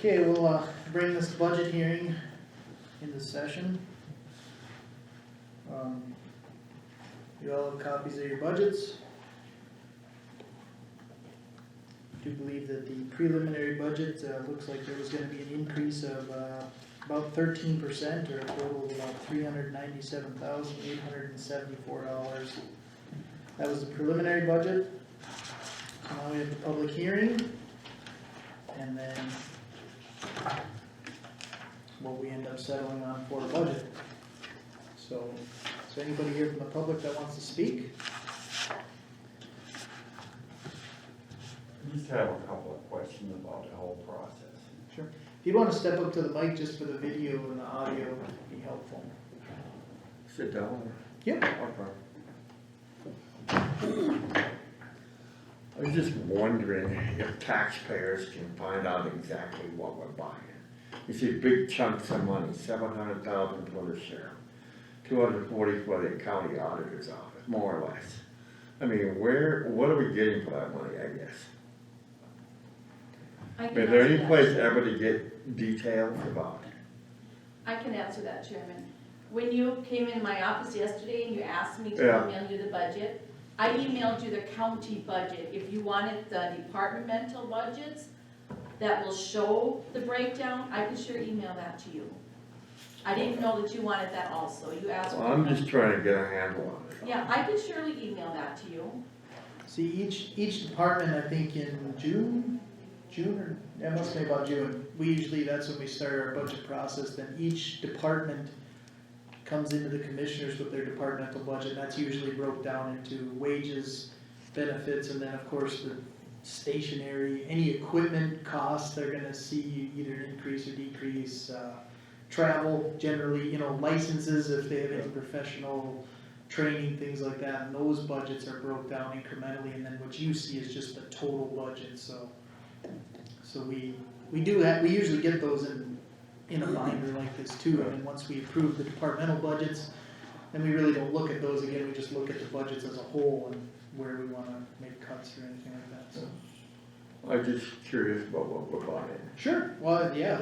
Okay, we'll bring this budget hearing into session. You all have copies of your budgets. I do believe that the preliminary budget looks like there was going to be an increase of about 13%, or a total of about $397,874. That was the preliminary budget. So now we have the public hearing, and then what we end up settling on for a budget. So, is there anybody here from the public that wants to speak? I just have a couple of questions about the whole process. Sure. If you want to step up to the mic just for the video and the audio, it'd be helpful. Sit down. Yep. Okay. I was just wondering if taxpayers can find out exactly what we're buying. You see big chunks of money, $700,000 for the sheriff, $240 for the county auditor's office, more or less. I mean, what are we getting for that money, I guess? Is there any place ever to get details about it? I can answer that, Chairman. When you came in my office yesterday and you asked me to email you the budget, I emailed you the county budget. If you wanted the departmental budgets that will show the breakdown, I can sure email that to you. I didn't know that you wanted that also. You asked. Well, I'm just trying to get a handle on it. Yeah, I can surely email that to you. See, each department, I think in June, or, yeah, it must be about June. That's when we start our budget process. Then each department comes into the commissioners with their departmental budget. And that's usually broke down into wages, benefits, and then of course the stationary, any equipment costs, they're gonna see either increase or decrease. Travel, generally, licenses, if they have any professional training, things like that, and those budgets are broke down incrementally, and then what you see is just the total budget, so we usually get those in a binder like this too, and then once we approve the departmental budgets, then we really don't look at those again, we just look at the budgets as a whole and where we wanna make cuts or anything like that, so. I'm just curious about what we're buying. Sure, well, yeah,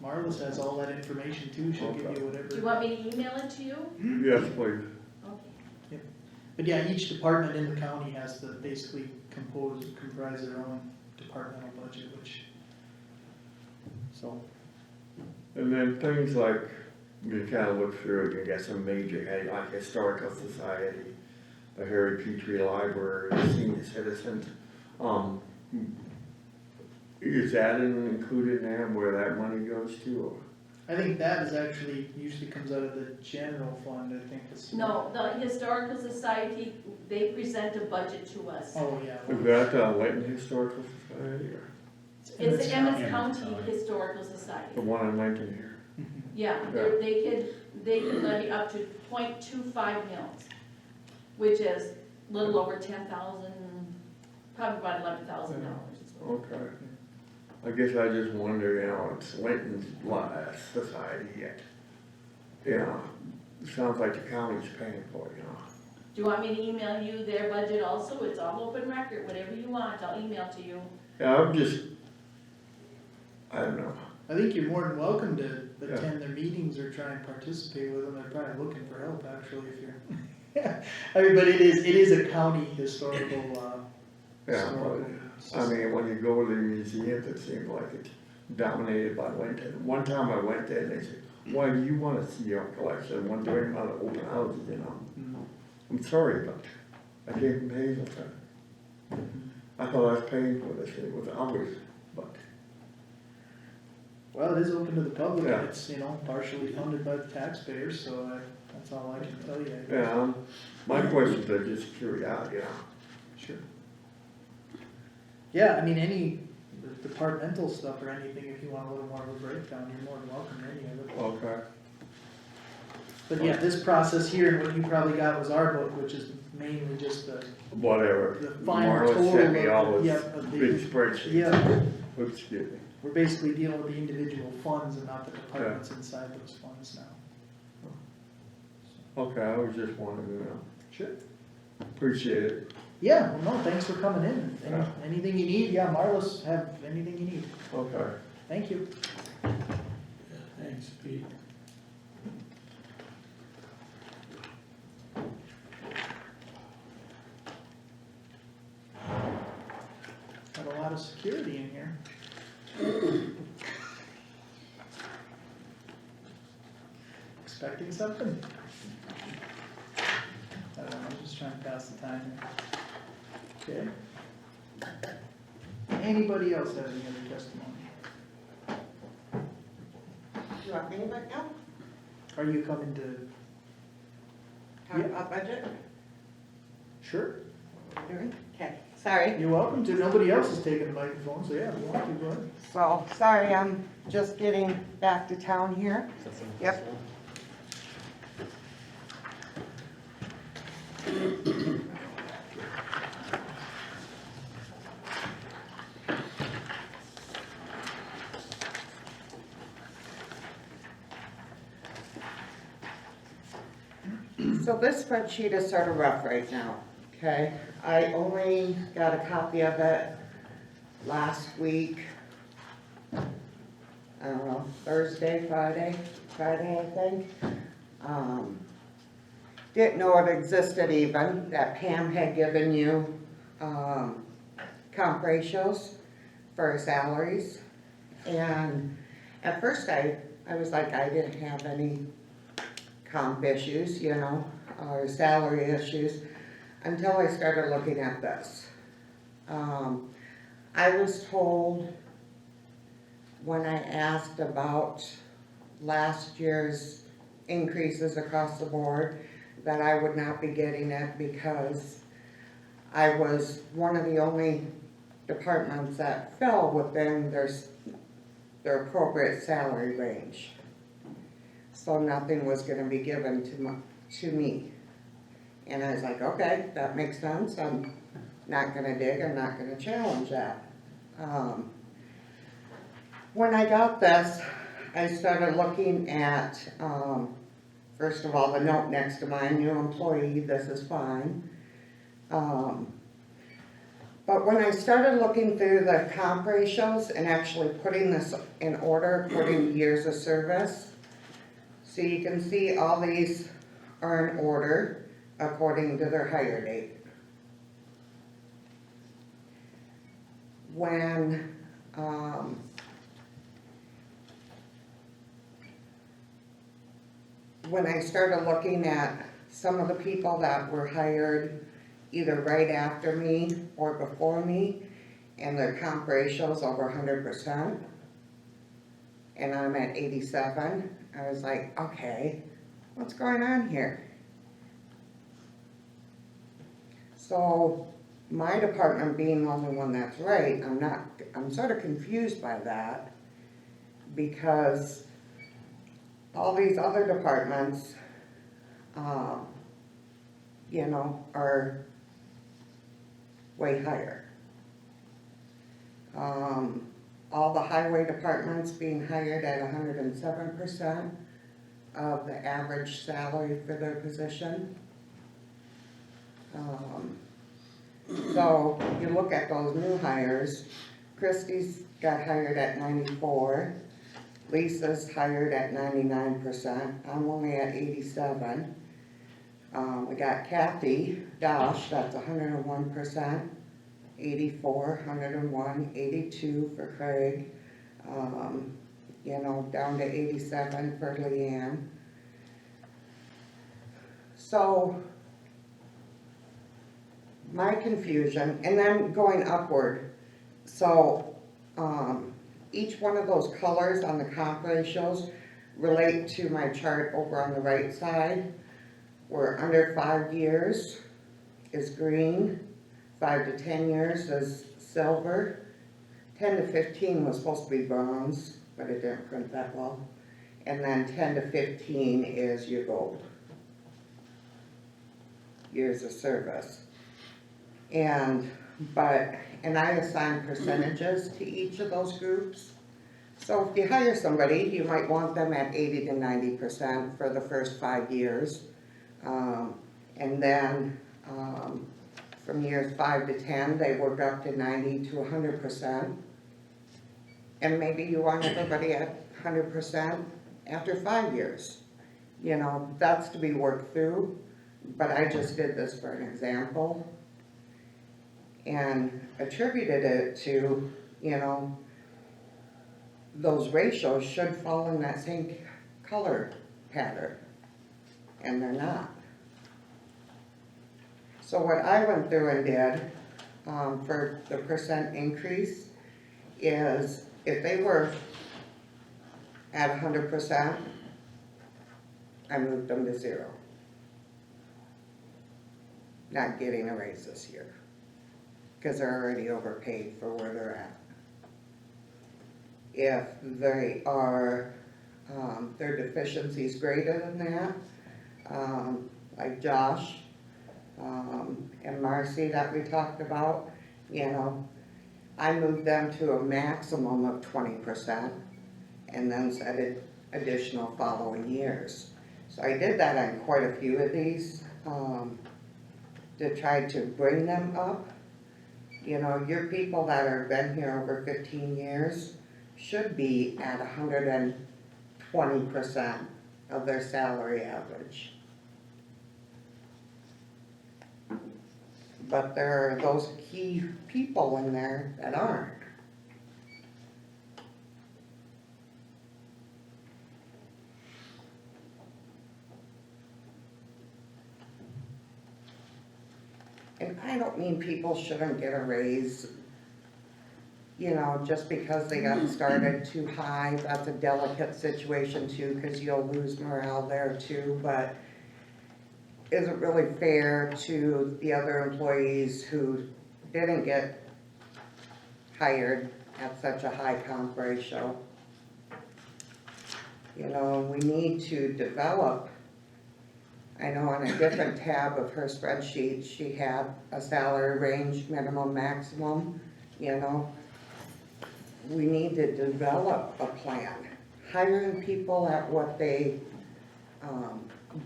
Marlis has all that information too, she'll give you whatever. Do you want me to email it to you? Yes, please. Okay. But yeah, each department in the county has to basically comprise their own departmental budget, so. And then things like, you kind of look through, you get some major, like Historical Society, the Harry Petrie Library, Senior Citizens. Is that included in there where that money goes to? Or? I think that is actually, usually comes out of the general fund, I think it's. No, the Historical Society, they present a budget to us. Oh, yeah. Is that the Linton Historical Society or It's the Emmons County Historical Society. the one in Linton here? Yeah, they can levy up to 0.25 mils, which is a little over 10,000, probably about $11,000. Okay. I guess I just wonder, it's Linton's society yet. It sounds like the county's paying for it, Do you want me to email you their budget also? It's all open record, whatever you want, I'll email to you. Yeah, I don't know. I think you're more than welcome to attend their meetings or try and participate with them, they're probably looking for help actually if you're. But it is a county historical, I mean, when you go to the museums, it seems like it's dominated by Linton. One time I went there and they said, why do you want to see your collection? One during my open houses, I'm sorry, but I came from Hazelton. I thought I was paying for this, it was ours, but. Well, it is open to the public, Yeah. and it's, partially funded by the taxpayers, so that's all I can tell you. Yeah, my questions are just curiosity, Sure. Yeah, any departmental stuff or anything, if you want a little more of a breakdown, you're more than welcome to any of it. Okay. But yeah, this process here, and what you probably got was our book, which is mainly just the Whatever. final Marla total sent me all of those the big spreadsheets. Yeah, Oops, excuse me. we're basically dealing with the individual funds and not the departments inside those funds now. Okay, I was just wondering, Sure. Appreciate it. Yeah, well, no, thanks for coming in. Yeah. Anything you need, Marlis, have anything you need. Okay. Thank you. Thanks, Pete. Got a lot of security in here. Expecting something? I don't know, I'm just trying to pass the time here. Okay. Anybody else have any other testimony? You want me to vote now? Are you coming to, Talk Yeah. about budget? sure, Doing? Okay, sorry. you're welcome to, nobody else is taking the microphone, so yeah, if you want to, go ahead. So, sorry, I'm just getting back to town here. Yep. So this spreadsheet is sort of rough right now, okay? I only got a copy of it last week. I don't know, Thursday, Friday, I think. Didn't know it existed even, that Pam had given you, comp ratios for salaries. And at first I was like, I didn't have any comp issues, you know, or salary issues, until I started looking at this. I was told when I asked about last year's increases across the board, that I would not be getting it because I was one of the only departments that fell within their appropriate salary range. So nothing was gonna be given to me. And I was like, okay, that makes sense, I'm not gonna dig, I'm not gonna challenge that. When I got this, I started looking at, first of all, the note next to mine, new employee, this is fine. But when I started looking through the comp ratios and actually putting this in order according to years of service, so you can see all these are in order according to their hire date. When I started looking at some of the people that were hired either right after me or before me, and their comp ratio's over 100%, and I'm at 87, I was like, okay, what's going on here? So my department being the only one that's right, I'm sort of confused by that, because all these other departments, you know, are way higher. All the highway departments being hired at 107% of the average salary for their position. So you look at those new hires, Christie's got hired at 94, Lisa's hired at 99%, I'm only at 87. We got Kathy Dosh, that's 101%, 84, 101, 82 for Craig, you know, down to 87 for Leanne. So my confusion, and then going upward, so each one of those colors on the comp ratios relate to my chart over on the right side, where under 5 years is green, 5 to 10 years is silver, 10 to 15 was supposed to be bronze, but it didn't print that well, and then 10 to 15 is your gold, years of service. And I assign percentages to each of those groups. So if you hire somebody, you might want them at 80 to 90% for the first 5 years. And then from years 5 to 10, they work up to 90 to 100%. And maybe you want everybody at 100% after 5 years. You know, that's to be worked through, but I just did this for an example. And attributed it to, you know, those ratios should fall in that same color pattern, and they're not. So what I went through and did, for the percent increase is if they were at 100%, I moved them to 0. Not getting a raise this year, because they're already overpaid for where they're at. If they are, their deficiency's greater than that, like Josh, and Marcy that we talked about, you know, I moved them to a maximum of 20% and then set it additional following years. So I did that on quite a few of these, to try to bring them up. You know, your people that have been here over 15 years should be at 120% of their salary average. But there are those key people in there that aren't. And I don't mean people shouldn't get a raise, you know, just because they got started too high. That's a delicate situation too, because you'll lose morale there too, but is it really fair to the other employees who didn't get hired at such a high comp ratio? You know, we need to develop, I know on a different tab of her spreadsheet, she had a salary range, minimum, maximum, you know. We need to develop a plan. Hiring people at what they,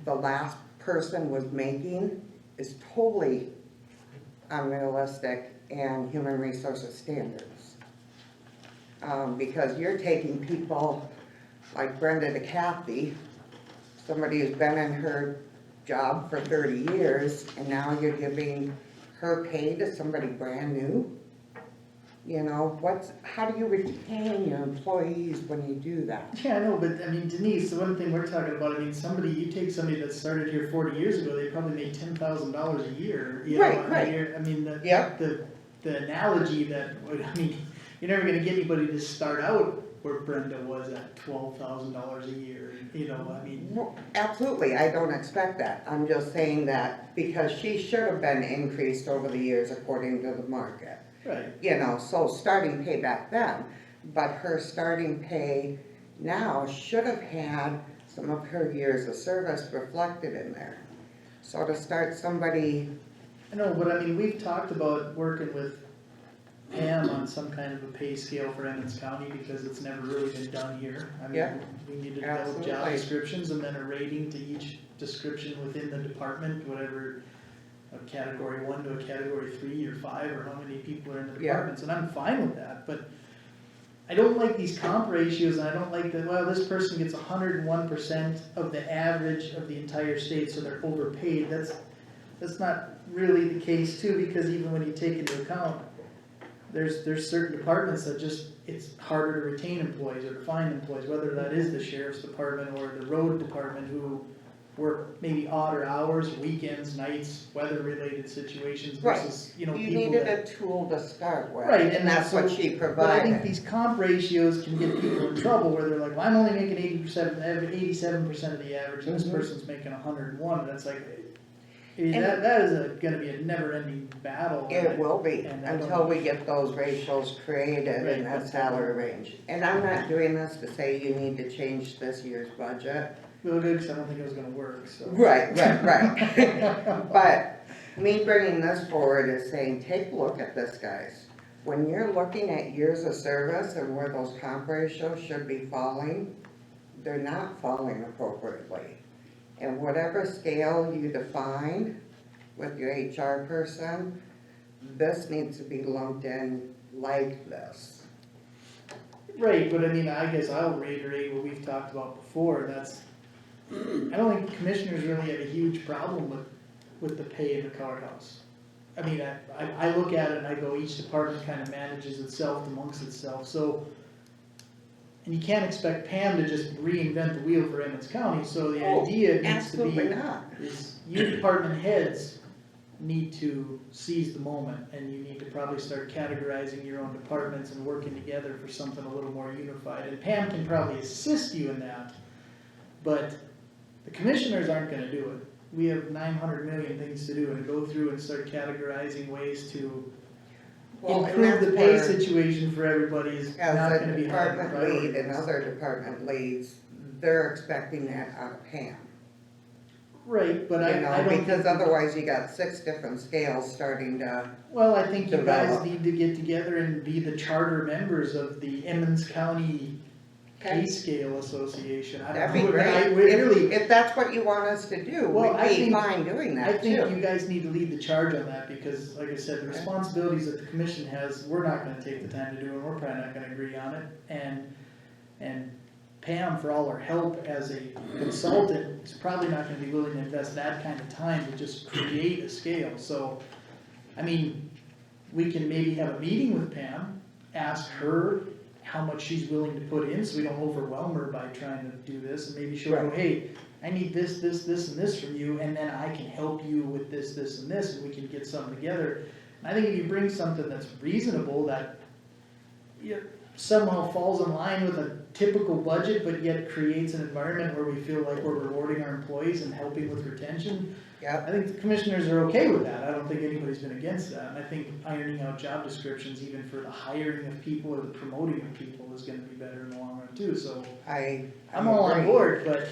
the last person was making is totally unrealistic and human resources standards. Because you're taking people like Brenda to Kathy, somebody who's been in her job for 30 years, and now you're giving her pay to somebody brand new. You know, how do you retain your employees when you do that? Yeah, I know, but I mean, Denise, the one thing we're talking about, I mean, you take somebody that started here 40 years ago, they probably made $10,000 a year. You know, Right, I mean, right. I mean, Yep. the analogy that, I mean, you're never gonna get anybody to start out where Brenda was at $12,000 a year, you know, I mean. Well, absolutely, I don't expect that. I'm just saying that because she should have been increased over the years according to the market. Right. You know, so starting pay back then, but her starting pay now should have had some of her years of service reflected in there. So to start somebody, I know, but I mean, we've talked about working with Pam on some kind of a pay scale for Emmons County because it's never really been done here. I mean, Yeah, we need to develop job absolutely. descriptions and then a rating to each description within the department, whatever, a category 1 to a category 3 or 5, or how many people are in the Yeah. departments, and I'm fine with that, but I don't like these comp ratios, and I don't like that, well, this person gets 101% of the average of the entire state, so they're overpaid. That's not really the case too, because even when you take into account, there's certain departments that just, it's harder to retain employees or to find employees, whether that is the sheriff's department or the road department, who work maybe odder hours, weekends, nights, weather-related situations versus, you know, You people needed that. a tool to start with, Right, and that's what she But I think provided. these comp ratios can get people in trouble where they're like, well, I'm only making 87% of the average, and this Mhm. person's making 101, and it's like, that is gonna be a never-ending battle. It will be, and I don't- until we get those ratios created Right, in that but- salary range. And I'm not doing this to say you need to change this year's budget. Well, good, because I don't think it was gonna work, so. Right. But me bringing this forward is saying, take a look at this, guys. When you're looking at years of service and where those comp ratios should be falling, they're not falling appropriately. And whatever scale you define with your HR person, this needs to be lumped in like this. Right, but I mean, I guess I'll reiterate what we've talked about before, that's, I don't think commissioners really have a huge problem with the pay in the courthouse. I mean, I look at it and I go, each department kind of manages itself amongst itself, so. And you can't expect Pam to just reinvent the wheel for Emmons County, so the Oh, idea needs to Absolutely be, not. is you department heads need to seize the moment, and you need to probably start categorizing your own departments and working together for something a little more unified, and Pam can probably assist you in that, but the commissioners aren't gonna do it. We have 900 million things to do, and go through and start categorizing ways to Well, and improve the that's pay where, situation for everybody is not as gonna a be high on the department priority lead and list. other department leads, they're expecting that out of Pam. Right, but I You know, don't because think, other's you got 6 different scales starting to, well, I think you guys develop. need to get together and be the charter members of the Emmons County Pay Okay. Scale Association. I that'd don't be know, I great. really, If that's what you want us to do, Well, I we'd be think- fine doing I that think too. you guys need to lead the charge on that, because like I said, the Okay. responsibilities that the commission has, we're not gonna take the time to do, and we're probably not gonna agree on it, and Pam, for all her help as a consultant, is probably not gonna be willing to invest that kind of time to just create a scale, so, I mean, we can maybe have a meeting with Pam, ask her how much she's willing to put in, so we don't overwhelm her by trying to do this, and maybe she'll go, Right. hey, I need this, this, this, and this from you, and then I can help you with this, this, and this, and we can get something together. And I think if you bring something that's reasonable, that somehow falls in line with a typical budget, but yet creates an environment where we feel like we're rewarding our employees and helping with retention, Yep, I think the commissioners are okay with that, I don't think anybody's been against that, and I think ironing out job descriptions, even for the hiring of people or the promoting of people, is gonna be better in the long run too, so. I'm all on agree. board, but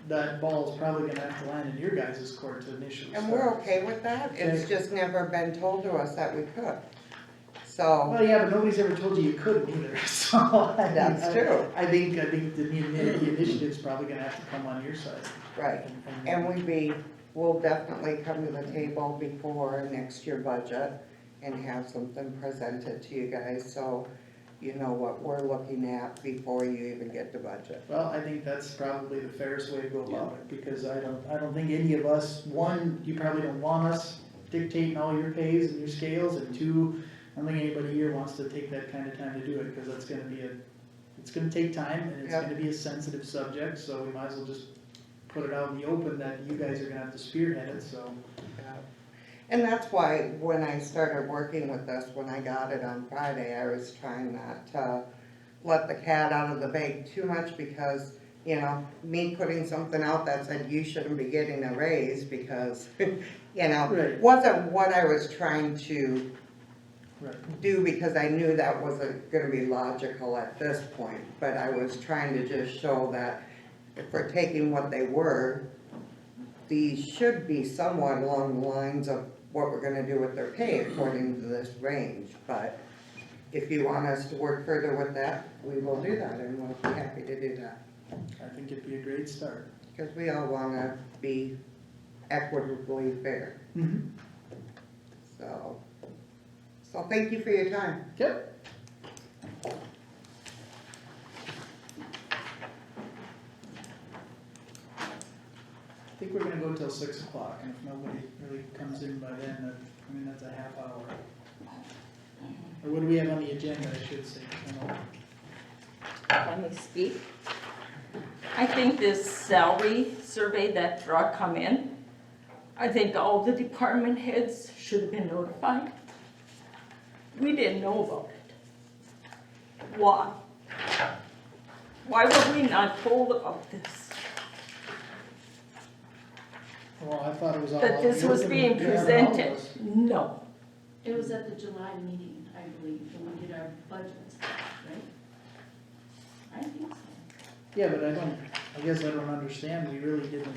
that ball is probably gonna have to land in your guys' court to initially And start. we're okay with that, it's Okay. just never been told to us that we could. So, Well, yeah, but nobody's ever told you you couldn't either, so. I mean, That's true. I think the initiative's probably gonna have to come on your side. right, and we'll definitely come to the table before next year budget and have something presented to you guys, so you know what we're looking at before you even get to budget. Well, I think that's probably the fairest way to go about it, because I don't think any of us, one, you probably don't want us dictating all your pays and your scales, and two, I don't think anybody here wants to take that kind of time to do it, because that's gonna be it's gonna take time, and it's Yep. gonna be a sensitive subject, so we might as well just put it out in the open that you guys are gonna have to spearhead it, so. And that's why when I started working with this, when I got it on Friday, I was trying not to let the cat out of the bag too much, because, you know, me putting something out that said you shouldn't be getting a raise because, you know, Right. wasn't what I was trying to Right. do, because I knew that wasn't gonna be logical at this point, but I was trying to just show that if we're taking what they were, these should be somewhat along the lines of what we're gonna do with their pay according to this range, but if you want us to work further with that, we will do that, and we'll be happy to do that, I think it'd be a great start. because we all wanna be equitably fair, so thank you for your time. Yep. I think we're gonna go till 6 o'clock, and if nobody really comes in by then, that's a half hour. Or what do we have on the agenda, I should say, I don't know. Let me speak. I think this salary survey that drug come in, I think all the department heads should have been notified. We didn't know about it. Why? Why were we not told about this? Well, I thought it was all. That this was being Yeah, all of presented? us. No. It was at the July meeting, I believe, when we did our budget stuff, right? I think so. Yeah, but I guess I don't understand, we really didn't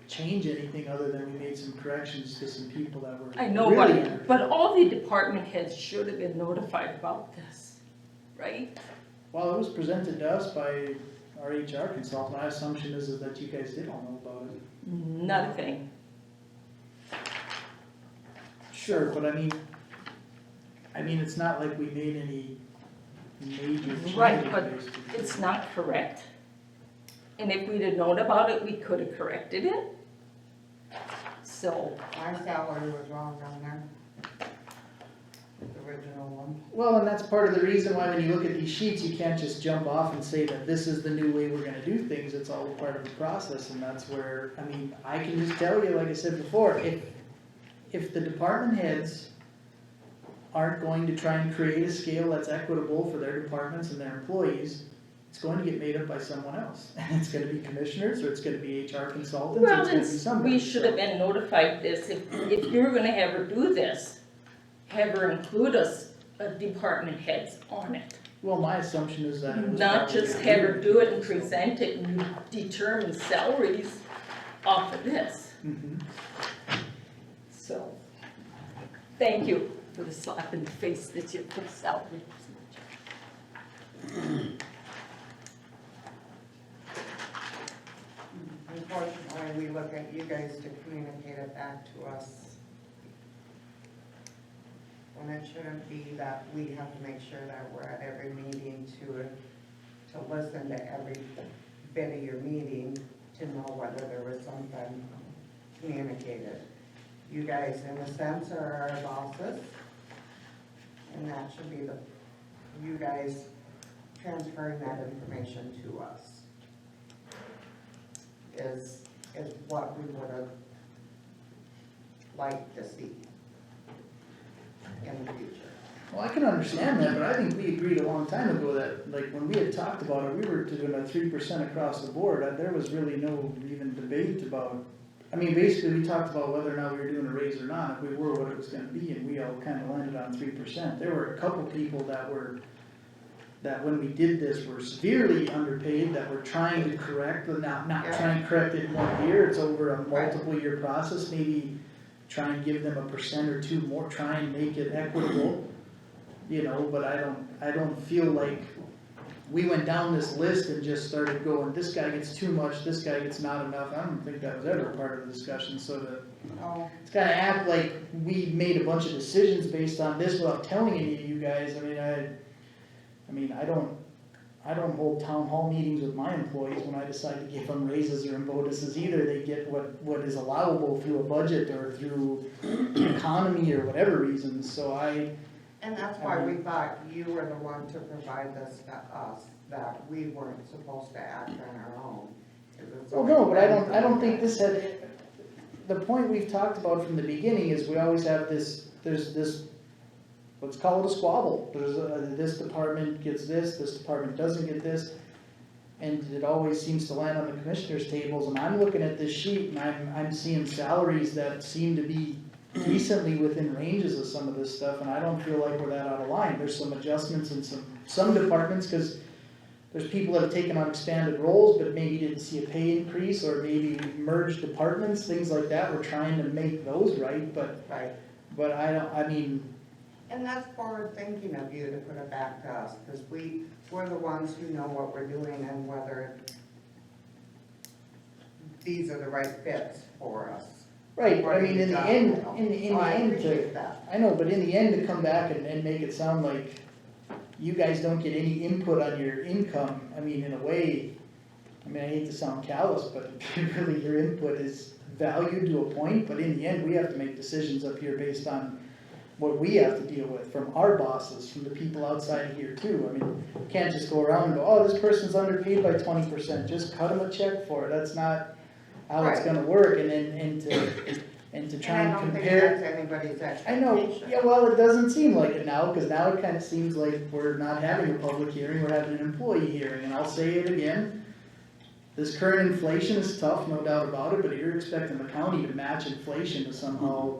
change anything other than we made some corrections to some people that were. I know, really but all the department heads should have been notified about this, right? Well, it was presented to us by our HR consultant, my assumption is that you guys did all know about it. Not a thing. Sure, but I mean, it's not like we made major Right, changes. but it's not correct. And if we'd have known about it, we could have corrected it. So, My salary was wrong on there. The original one. Well, and that's part of the reason why when you look at these sheets, you can't just jump off and say that this is the new way we're gonna do things, it's all part of the process, and that's where, I mean, I can just tell you, like I said before, if the department heads aren't going to try and create a scale that's equitable for their departments and their employees, it's going to get made up by someone else, and it's gonna be commissioners, or it's gonna be HR consultants, or well, it's gonna be then somebody. we should have been notified this. If you're gonna have her do this, have her include us, department heads on it. Well, my assumption is that it was. Not probably just a have her year. do it and present it and you determine salaries off of this. Mhm. So, thank you for the slap in the face that you put salary. Unfortunately, we look at you guys to communicate it back to us. When it shouldn't be that we have to make sure that we're at every meeting to listen to every bit of your meeting to know whether there was something communicated. You guys, in a sense, are our bosses, and that should be you guys transferring that information to us. Is what we would have liked to see in the future. Well, I can understand that, but I think we agreed a long time ago that, like, when we had talked about it, we were doing a 3% across the board, there was really no even debate about, I mean, basically, we talked about whether or not we were doing a raise or not, if we were, what it was gonna be, and we all kinda landed on 3%. There were a couple people that when we did this, were severely underpaid, that we're trying to correct, but not Yeah. trying to correct it in 1 year, it's over a Right. multiple year process, maybe try and give them 1% or 2 more, try and make it equitable, you know, but I don't feel like we went down this list and just started going, this guy gets too much, this guy gets not enough, I don't think that was ever part of the discussion, so to, Oh, it's kinda act like we made a bunch of decisions based on this without telling any of you guys, I don't hold town hall meetings with my employees when I decide to give them raises or bonuses either. They get what is allowable through a budget or through the economy or whatever reasons, so and that's why we thought you were the one to provide this to us, that we weren't supposed to act on our own. well, no, but I don't think this had, the point we've talked about from the beginning is we always have there's this, let's call it a squabble. This department gets this department doesn't get this. And it always seems to land on the commissioners' tables, and I'm looking at this sheet and I'm seeing salaries that seem to be decently within ranges of some of this stuff, and I don't feel like we're that out of line. There's some adjustments in some departments, cause there's people that have taken on expanded roles, but maybe didn't see a pay increase, or maybe merged departments, things like that. We're trying to make those right, but Right, and that's forward thinking of you to put it back to us, because we're the ones who know what we're doing and whether these are the right fits for us. right, but I What mean, do in you the got, end, you know? in the Oh, I end, appreciate that. I know, but in the end, to come back and make it sound like you guys don't get any input on your income, I mean, in a way, I hate to sound callous, but really your input is valued to a point, but in the end, we have to make decisions up here based on what we have to deal with from our bosses, from the people outside of here too. I mean, you can't just go around and go, oh, this person's underpaid by 20%, just cut them a check for it, that's not how it's Right. gonna work, and to try And and I don't think compare. that's anybody's I expectation. know, yeah, well, it doesn't seem like it now, cause now it kinda seems like we're not having a public hearing, we're having an employee hearing, and I'll say it again. This current inflation is tough, no doubt about it, but if you're expecting the county to match inflation to somehow,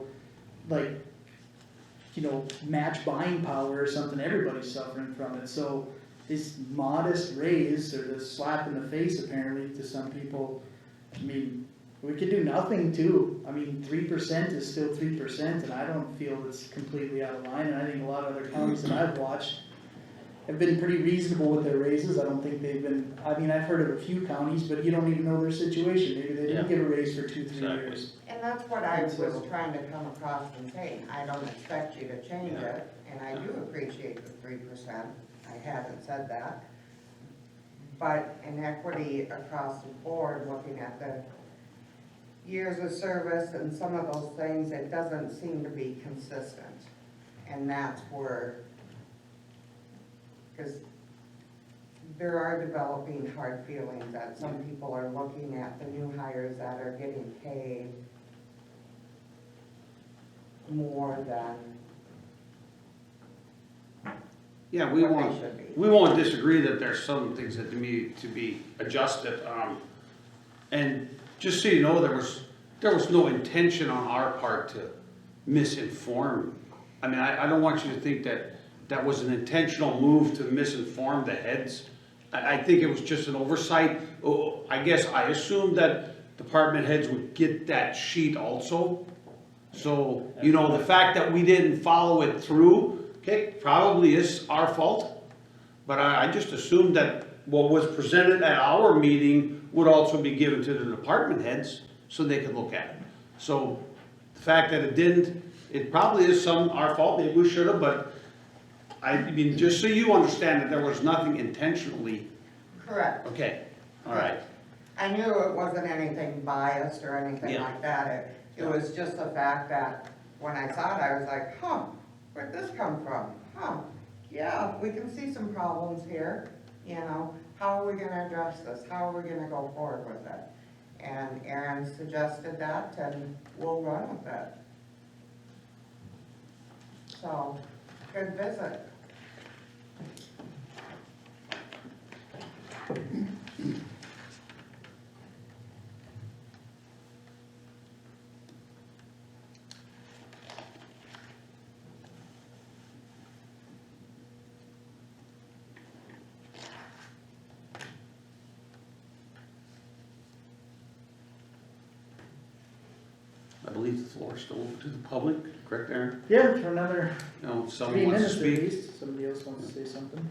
like, match buying power or something, everybody's suffering from it, so this modest raise, or this slap in the face apparently to some people, we could do nothing too. 3% is still 3%, and I don't feel it's completely out of line, and I think a lot of other counties that I've watched have been pretty reasonable with their raises. I don't think they've been, I've heard of a few counties, but you don't even know their situation, maybe they didn't Yeah. give a raise for 2-3 Exactly. years. And that's what I was So- trying to come across and saying, I don't expect you to change Yeah. it, and I do appreciate the 3%. I haven't said that. But in equity across the board, looking at the years of service and some of those things, it doesn't seem to be consistent. And that's where, because there are developing hard feelings that some people are looking at the new hires that are getting paid more than Yeah, we what won't, they should be. we won't disagree that there's some things that need to be adjusted. And just so you know, there was no intention on our part to misinform. I mean, I don't want you to think that that was an intentional move to misinform the heads. I think it was just an oversight. Oh, I guess I assumed that department heads would get that sheet also. So, you know, the fact that we didn't follow it through, okay, probably is our fault. But I just assumed that what was presented at our meeting would also be given to the department heads so they could look at it. So the fact that it didn't, it probably is our fault, maybe we should have, but I mean, just so you understand that there was nothing intentionally, Correct. okay, all right. I knew it wasn't anything biased or anything Yeah. like that. It was just the fact that when I saw it, I was like, huh, where'd this come from? Huh, yeah, we can see some problems here, you know, how are we gonna address this? How are we gonna go forward with it? And Aaron suggested that, and we'll run with it. So, good visit. I believe the floor is still open to the public, correct, Aaron? Yeah, for another You know, if 3 someone wants to minutes at speak. least, somebody else wants to say something.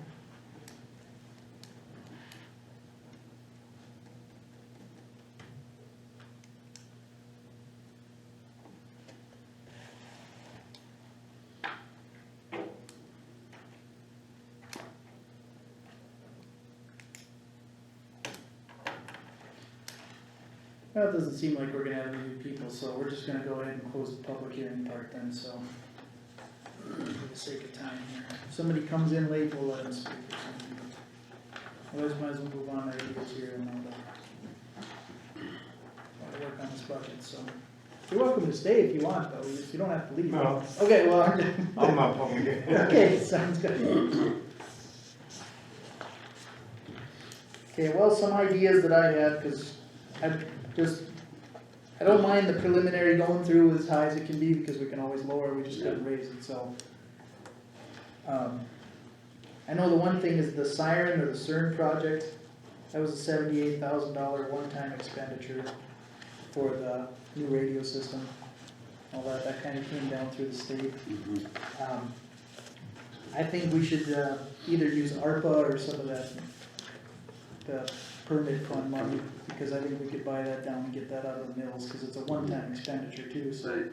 Well, it doesn't seem like we're gonna have any new people, so we're just gonna go ahead and close the public hearing part then, so. For the sake of time here. If somebody comes in late, we'll let them speak or something. Otherwise, might as well move on, ideas here and all that. Want to work on this budget, so. You're welcome to stay if you want, though, you don't have to leave. No. Okay, well, I'm not public yet. okay, sounds good. Okay, well, some ideas that I had, cause I don't mind the preliminary going through as high as it can be, because we can always lower, we just couldn't raise it, so. I know the one thing is the siren or the CERN project, that was a $78,000 one-time expenditure for the new radio system. All that kinda came down through the state. I think we should, either use ARPA or some of that, the permit fund money, because I think we could buy that down and get that out of the mills, cause it's a one-time expenditure too, so Right.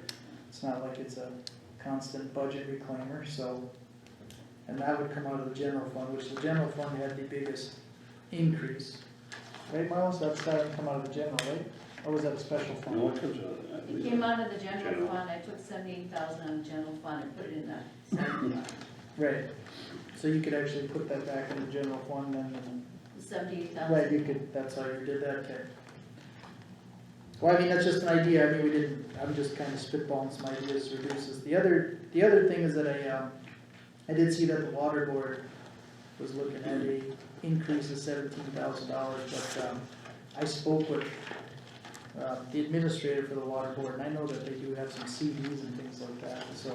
it's not like it's a constant budget reclaimer, so. And that would come out of the general fund, which the general fund had the biggest increase. Right, Marlos, that's gotta come out of the general, right? Or was that a special fund? No, it comes out of that. It came out of the general fund, I took 78,000 out of the general fund and put it in the seven fund. Right, so you could actually put that back in the general fund then, and 78,000. right, you could, that's how you did that, okay. Well, I mean, that's just an idea, I mean, we didn't, I'm just kinda spitballing some ideas to reduce this. The other thing is that I did see that the water board was looking at a increase of $17,000, but, I spoke with, the administrator for the water board, and I know that they do have some CDs and things like that, so.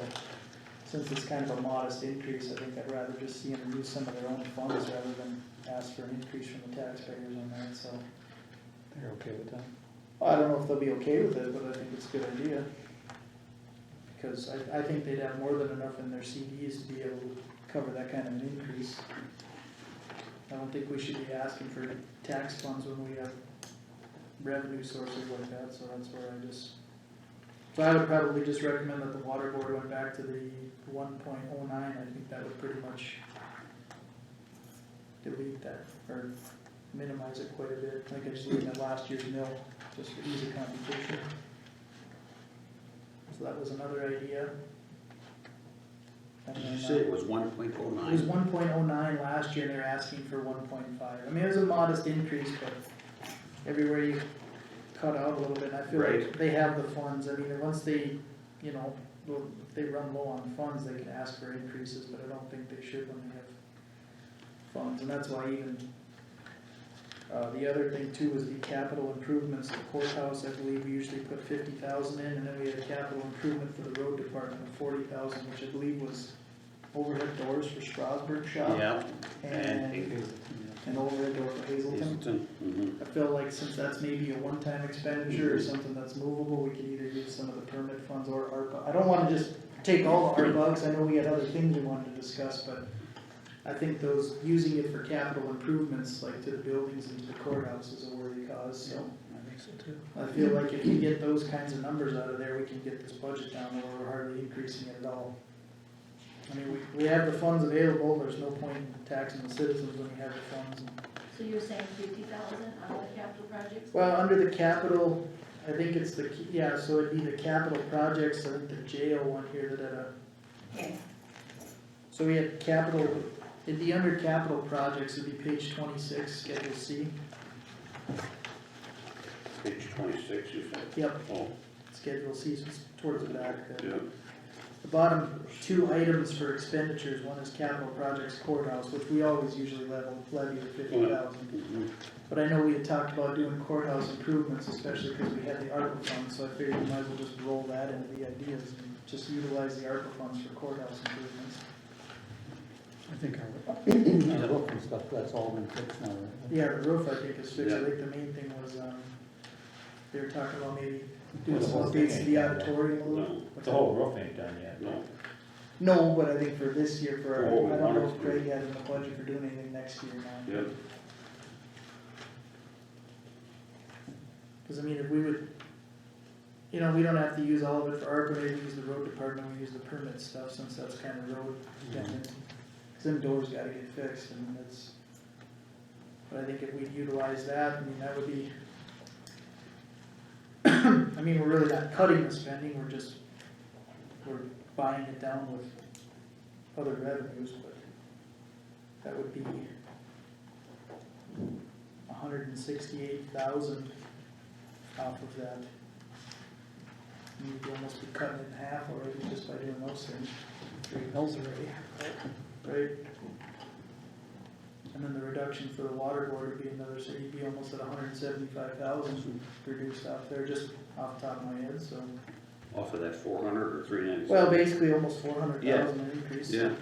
Since it's kind of a modest increase, I think I'd rather just see them use some of their own funds rather than ask for an increase from the taxpayers on that, so. They're okay with that? I don't know if they'll be okay with it, but I think it's a good idea. Because I think they'd have more than enough in their CDs to be able to cover that kind of an increase. I don't think we should be asking for tax funds when we have revenue sources like that, so that's where so I would probably just recommend that the water board went back to the 1.09, I think that would pretty much delete that, or minimize it quite a bit. I think I just leave that last year's mill, just for ease of computation. So that was another idea. And Did then, you say it was 1.09? it was 1.09 last year, and they're asking for 1.5. I mean, it was a modest increase, but everywhere you cut out a little bit, I feel like Right. they have the funds. I mean, once they, you know, if they run low on funds, they can ask for increases, but I don't think they should when they have funds, and that's why even, the other thing too is the capital improvements, the courthouse, I believe we usually put 50,000 in, and then we had a capital improvement for the road department of 40,000, which I believe was overhead doors for Strasburg shop. Yeah, And an overhead door for Hazelton. Hazelton, mhm. I feel like since that's maybe a one-time expenditure or something that's movable, we could either use some of the permit funds or ARPA. I don't wanna just take all the ARPA, 'cause I know we had other things we wanted to discuss, but I think those, using it for capital improvements, like to the buildings and to the courthouse is a worthy cause, so. I think so too. I feel like if we get those kinds of numbers out of there, we can get this budget down where we're hardly increasing it at all. I mean, we have the funds available, there's no point in taxing the citizens when we have the funds. So you're saying 50,000 on the capital projects? Well, under the capital, I think it's the, yeah, so it'd be the capital projects, I think the jail one here that had a, Okay. so we had capital, it'd be under capital projects, it'd be page 26, schedule C. Page 26, you said? Yep, Oh, schedule C, so it's towards the back there. yeah. The bottom two items for expenditures, one is capital projects courthouse, which we always usually levy the 50,000. Mhm. But I know we had talked about doing courthouse improvements, especially because we had the ARPA funds, so I figured we might as well just roll that into the ideas and just utilize the ARPA funds for courthouse improvements. I think our roof and stuff, that's all been fixed now, right? Yeah, the roof I think is fixed, I Yeah. think the main thing was, they were talking about maybe Well, doing the some whole thing updates to ain't the done yet. auditorium a little. No. The whole roof ain't done yet. No, No, but I think for this year, for our, For what we I don't know wanted if to do. Craig had in the budget for doing anything next year now. yeah, Cause I mean, if we would, you know, we don't have to use all of it for ARPA, maybe we use the road department, we use the permit stuff, since that's kind of road dependent. Cause them doors gotta get fixed, and that's, but I think if we utilize that, I mean, that would be, I mean, we're really not cutting the spending, we're buying it down with other revenues, but that would be 168,000 off of that. You'd almost be cutting it in half already just by doing those things. 3 mills already. Right. And then the reduction for the water board would be another, so you'd be almost at 175,000 reduced off there, just off the top of my head, so. off of that 400 or 397. Well, basically almost 400,000 in increase. Yeah,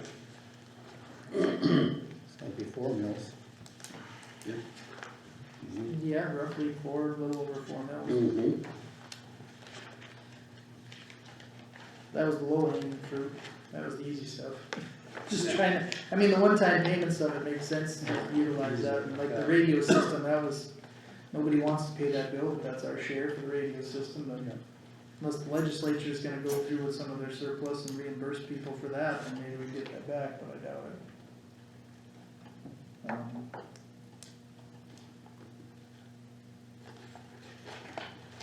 It's gonna be 4 mills. mhm. Yeah, roughly four, a little over 4 mils. Mhm. That was the low hanging fruit, that was the easy stuff. Just trying to, I mean, the one-time payment stuff, it makes sense to utilize that, and like the radio system, that was, nobody wants to pay that bill, but that's our share for the radio system, but Yeah. unless the legislature is gonna go through with some of their surplus and reimburse people for that, then maybe we get that back, but I doubt it.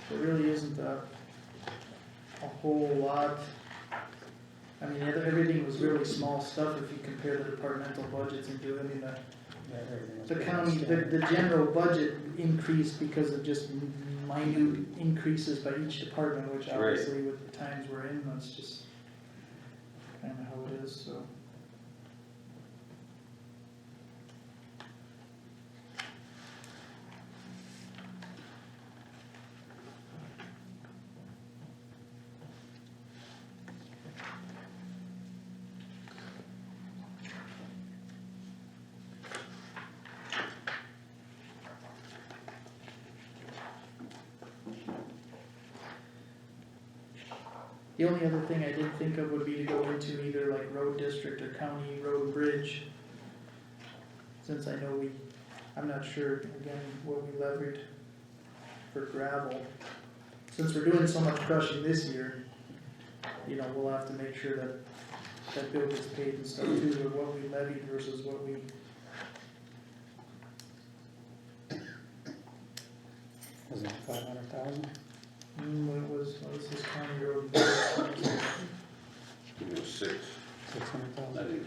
There really isn't a whole lot. I mean, everything was really small stuff if you compare the departmental budgets and do, I mean, the county, the general budget increased because of just minute increases by each department, which Right. obviously with the times we're in, that's just kinda how it is, so. The only other thing I did think of would be to go into either like road district or county road and bridge. Since I know I'm not sure, again, what we leveraged for gravel. Since we're doing so much crushing this year, you know, we'll have to make sure that bill gets paid and stuff too, or what we levied versus what we Isn't it 500,000? What was this county road? It was 6, 600,000? I think.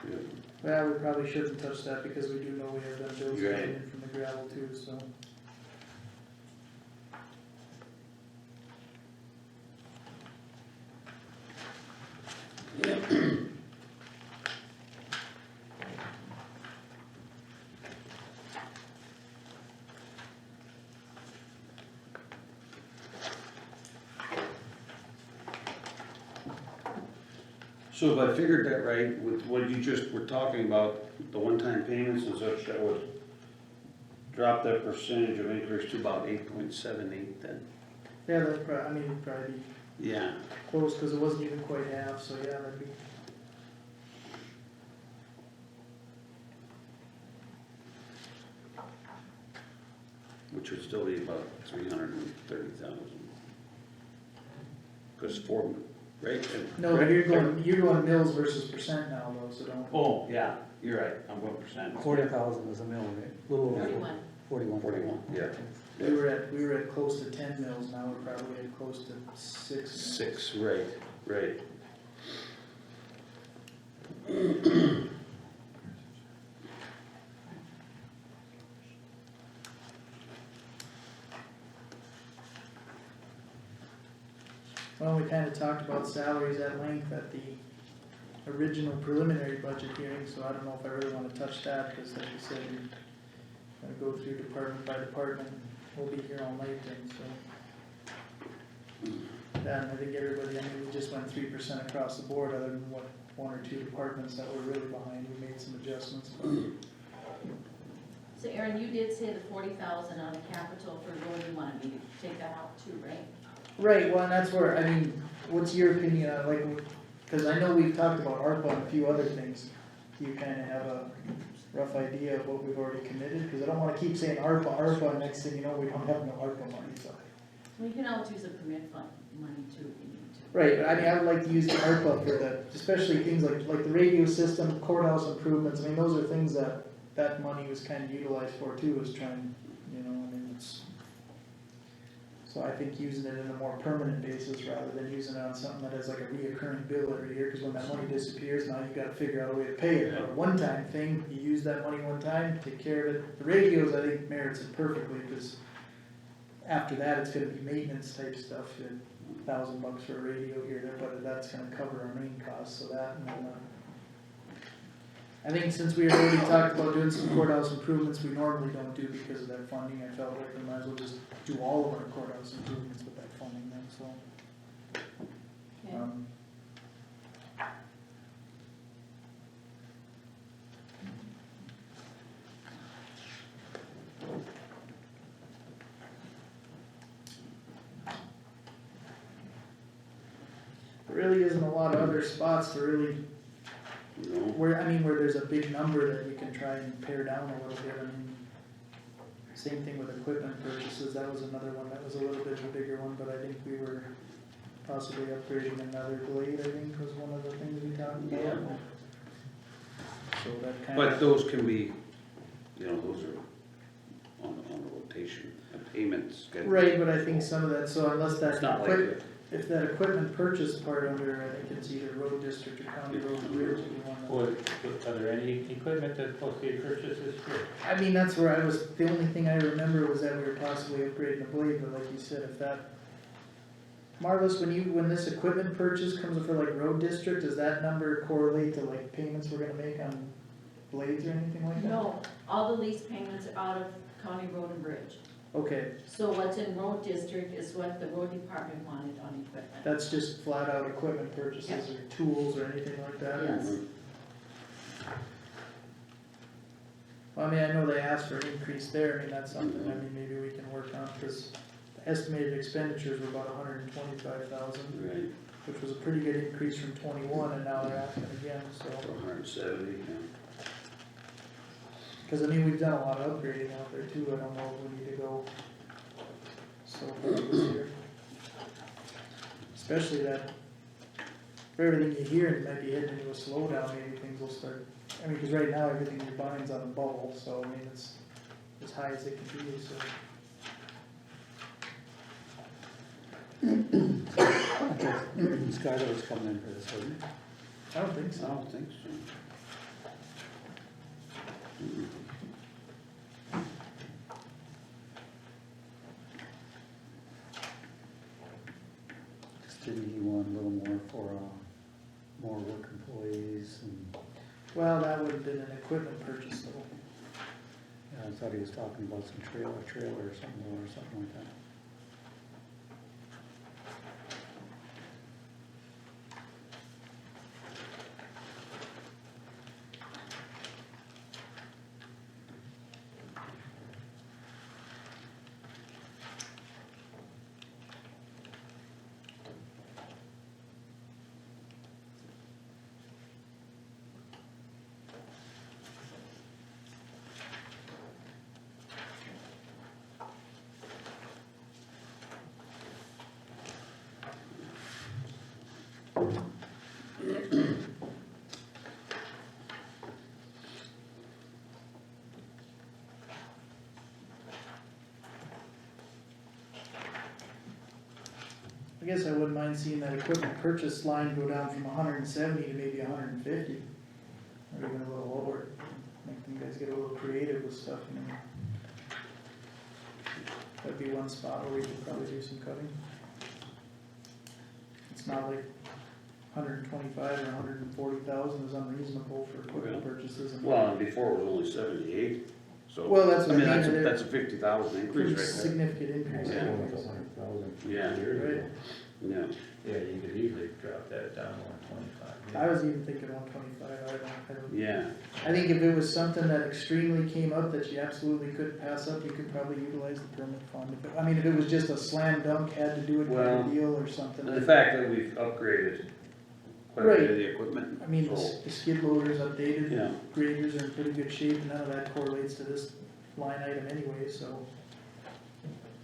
Yeah. Well, we probably shouldn't touch that because we do know we have them bills coming Right. in from the gravel too, so. So if I figured that right, with what you just were talking about, the one-time payments and such, that would drop that percentage of increase to about 8.78 then? Yeah, that'd probably, I mean, it'd probably be Yeah. close, cause it wasn't even quite half, so yeah, that'd be. Which would still be about 330,000. Cause 4, right? No, but you're going mils versus percent now though, so don't. Oh, yeah, you're right, I'm going percent. 40,000 is a mill, right? Little over 41. 41. 41, yeah. We were at close to 10 mils, now we're probably at close to 6 mils. 6, right, right. Well, we kinda talked about salaries at length at the original preliminary budget hearing, so I don't know if I really wanna touch that, cause like you said, you're gonna go through department by department, we'll be here all night then, so. And I think everybody, I mean, we just went 3% across the board, other than what, 1 or 2 departments that were really behind, we made some adjustments, but. So Aaron, you did say the 40,000 on capital for road, you wanted me to take that out too, right? Right, well, and that's where, I mean, what's your opinion on, like, cause I know we've talked about ARPA and a few other things. Do you kinda have a rough idea of what we've already committed? Cause I don't wanna keep saying ARPA, and next thing you know, we don't have no ARPA money, so. We can always use a permit fund money too if you need to. Right, but I mean, I would like to use the ARPA for the, especially things like the radio system, courthouse improvements, I mean, those are things that money was kinda utilized for too, was trying, you know, I mean, it's. So I think using it in a more permanent basis rather than using it on something that is like a reoccurring bill every year, cause when that money disappears, now you gotta figure out a way to pay it. A one-time thing, you use that money one time, take care of it. The radios, I think merits it perfectly, cause after that, it's gonna be maintenance type stuff, $1,000 for a radio here, there, but that's gonna cover our main costs, so that, and then, I think since we already talked about doing some courthouse improvements, we normally don't do because of that funding, I felt like we might as well just do all of our courthouse improvements with that funding then, so. Okay. There really isn't a lot of other spots to really, No, where there's a big number that we can try and pare down a little bit, I mean. Same thing with equipment purchases, that was another one, that was a little bit of a bigger one, but I think we were possibly upgrading another blade, I think was one of the things we talked about. Yeah. So that kind but of, those can be, you know, those are on a rotation, a payment schedule. right, but I think some of that, so unless that It's not like, equipment, if that equipment purchase part under, I think it's either road district or county road and bridge, if you wanna. Are there any equipment that's supposed to be purchased this year? I mean, that's where I was, the only thing I remember was that we were possibly upgrading the blade, but like you said, if that. Marlis, when this equipment purchase comes for like road district, does that number correlate to like payments we're gonna make on blades or anything like that? No, all the lease payments are out of county road and bridge. Okay, So what's in road district is what the road department wanted on equipment. that's just flat out equipment purchases or tools or anything like that? Yes. Well, I mean, I know they asked for an increase there, I mean, that's something, I mean, maybe we can work on, cause the estimated expenditures were about 125,000, right, which was a pretty good increase from 21, and now they're asking again, so. 170, yeah. Cause I mean, we've done a lot of upgrading out there too, I don't know if we need to go so far this year. Especially that, for everything you hear, it might be heading into a slowdown, maybe things will start, I mean, cause right now, everything you're buying's on a bubble, so I mean, it's as high as it can be, so. Skylar was coming in for this, wasn't he? I don't think I so. don't think so. Just didn't he want a little more for, more work employees and, Well, that would have been an equipment purchase though. yeah, I thought he was talking about some trailer or something like that. I guess I wouldn't mind seeing that equipment purchase line go down from 170 to maybe 150, or even a little lower. Make them guys get a little creative with stuff, you know. That'd be one spot where we could probably do some cutting. It's not like 125 or 140,000 is unreasonable for equipment purchases. And Well, and before it was only 78, so. Well, that's what I mean, That's a, they're- that's a 50,000 pretty increase right significant increase. Yeah. anyways. Yeah. Right. there. Yeah. Yeah, you could easily drop that down to 125. I was even thinking 125. I don't. Yeah, I think if it was something that extremely came up that you absolutely couldn't pass up, you could probably utilize the permit fund. If it was just a slam dunk, had to do it kind Well, of deal or something. and the fact that we've upgraded quite a bit of the equipment. I mean, so, the skid loader's updated, Yeah. graders are in pretty good shape, and none of that correlates to this line item anyway, so.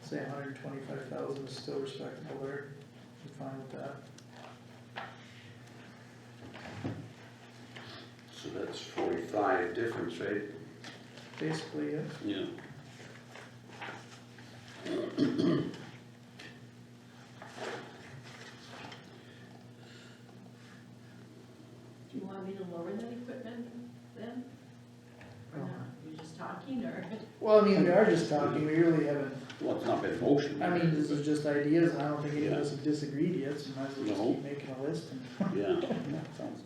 Say 125,000 is still respectable there, I'm fine with that. So that's 45 difference, right? Basically, yes. Yeah. Do you want me to lower that equipment then? Or not? You just talking or? Well, I mean, we are just talking, we really haven't, Well, it's not been motion. I mean, this is just ideas, and I don't think any of Yeah. us have disagreed yet, so might as well just No. keep making a list and. Yeah, Yeah, sounds,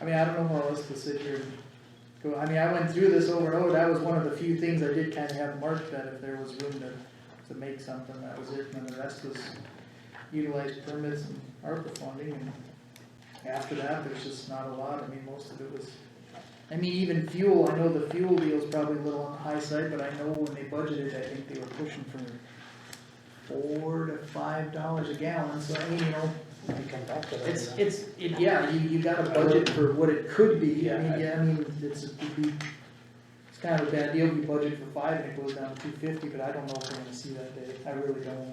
I mean, I don't know how else to sit here and go, I mean, I went through this over and over, that was one of the few things I did kinda have marked, that if there was room to make something, that was it, and then the rest was utilize permits and ARPA funding, and after that, there's just not a lot, I mean, most of it was, I mean, even fuel, I know the fuel deal's probably a little on the high side, but I know when they budgeted, I think they were pushing for $4 to $5 a gallon, so I mean, you know, we come back to that. yeah, you got a budget for what it could be, I mean, it's kind of a bad deal if you budget for 5 and it goes down to 250, but I don't know if we're gonna see that day, I really don't,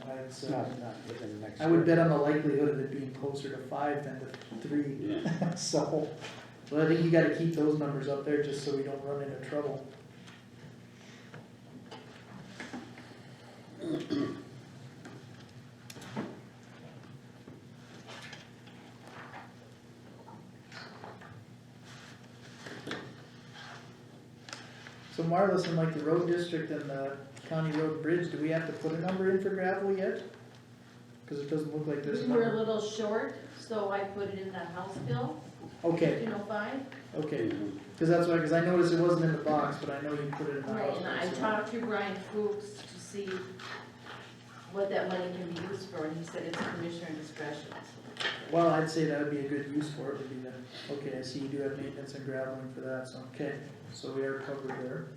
Not within the next. I would bet on the likelihood of it being closer to 5 than to 3, yeah. so, but I think you gotta keep those numbers up there just so we don't run into trouble. So Marlis, in like the road district and the county road bridge, do we have to put a number in for gravel yet? Cause it doesn't look like there's a We were a number. little short, so I put it in the House bill, Okay, 1505. okay, cause that's why, cause I noticed it wasn't in the box, but I know you put it in the Right, house. and I bill, so- talked to Brian Fuchs to see what that money can be used for, and he said it's commissioner discretion. Well, I'd say that would be a good use for it, would be the, okay, I see you do have maintenance and graveling for that, so, okay, so we are covered there.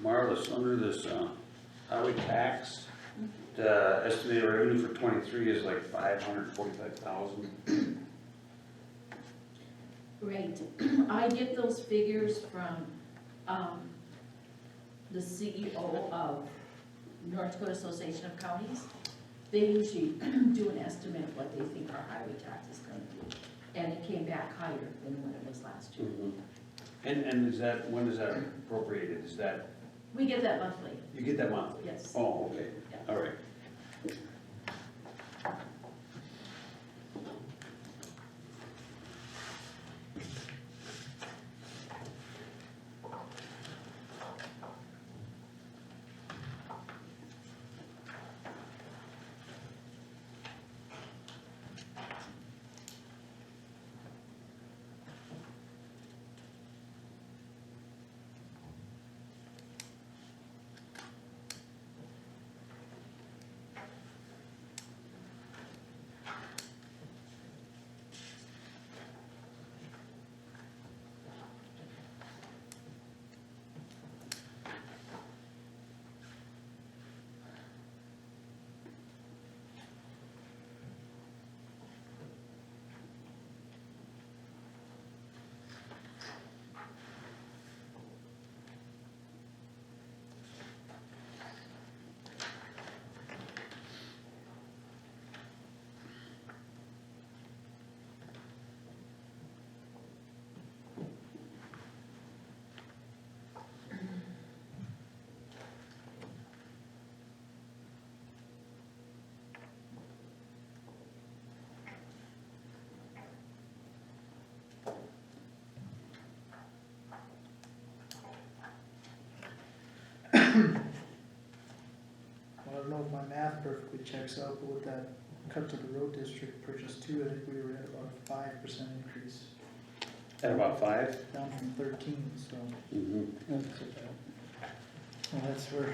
Marlis, under this, highway tax, the estimated revenue for 23 is like 545,000. Right, I get those figures from, the CEO of North Dakota Association of Counties. They usually do an estimate of what they think our highway tax is gonna be, and it came back higher than what it was last year. And is that, when is that appropriated? Is that, We get that monthly, you get that monthly? yes. Oh, okay, Yeah. all right. I don't know if my math perfectly checks out, but with that cut to the road district purchase too, I think we were at about a 5% increase, At about 5? down from 13, so. That's about- Well, that's where.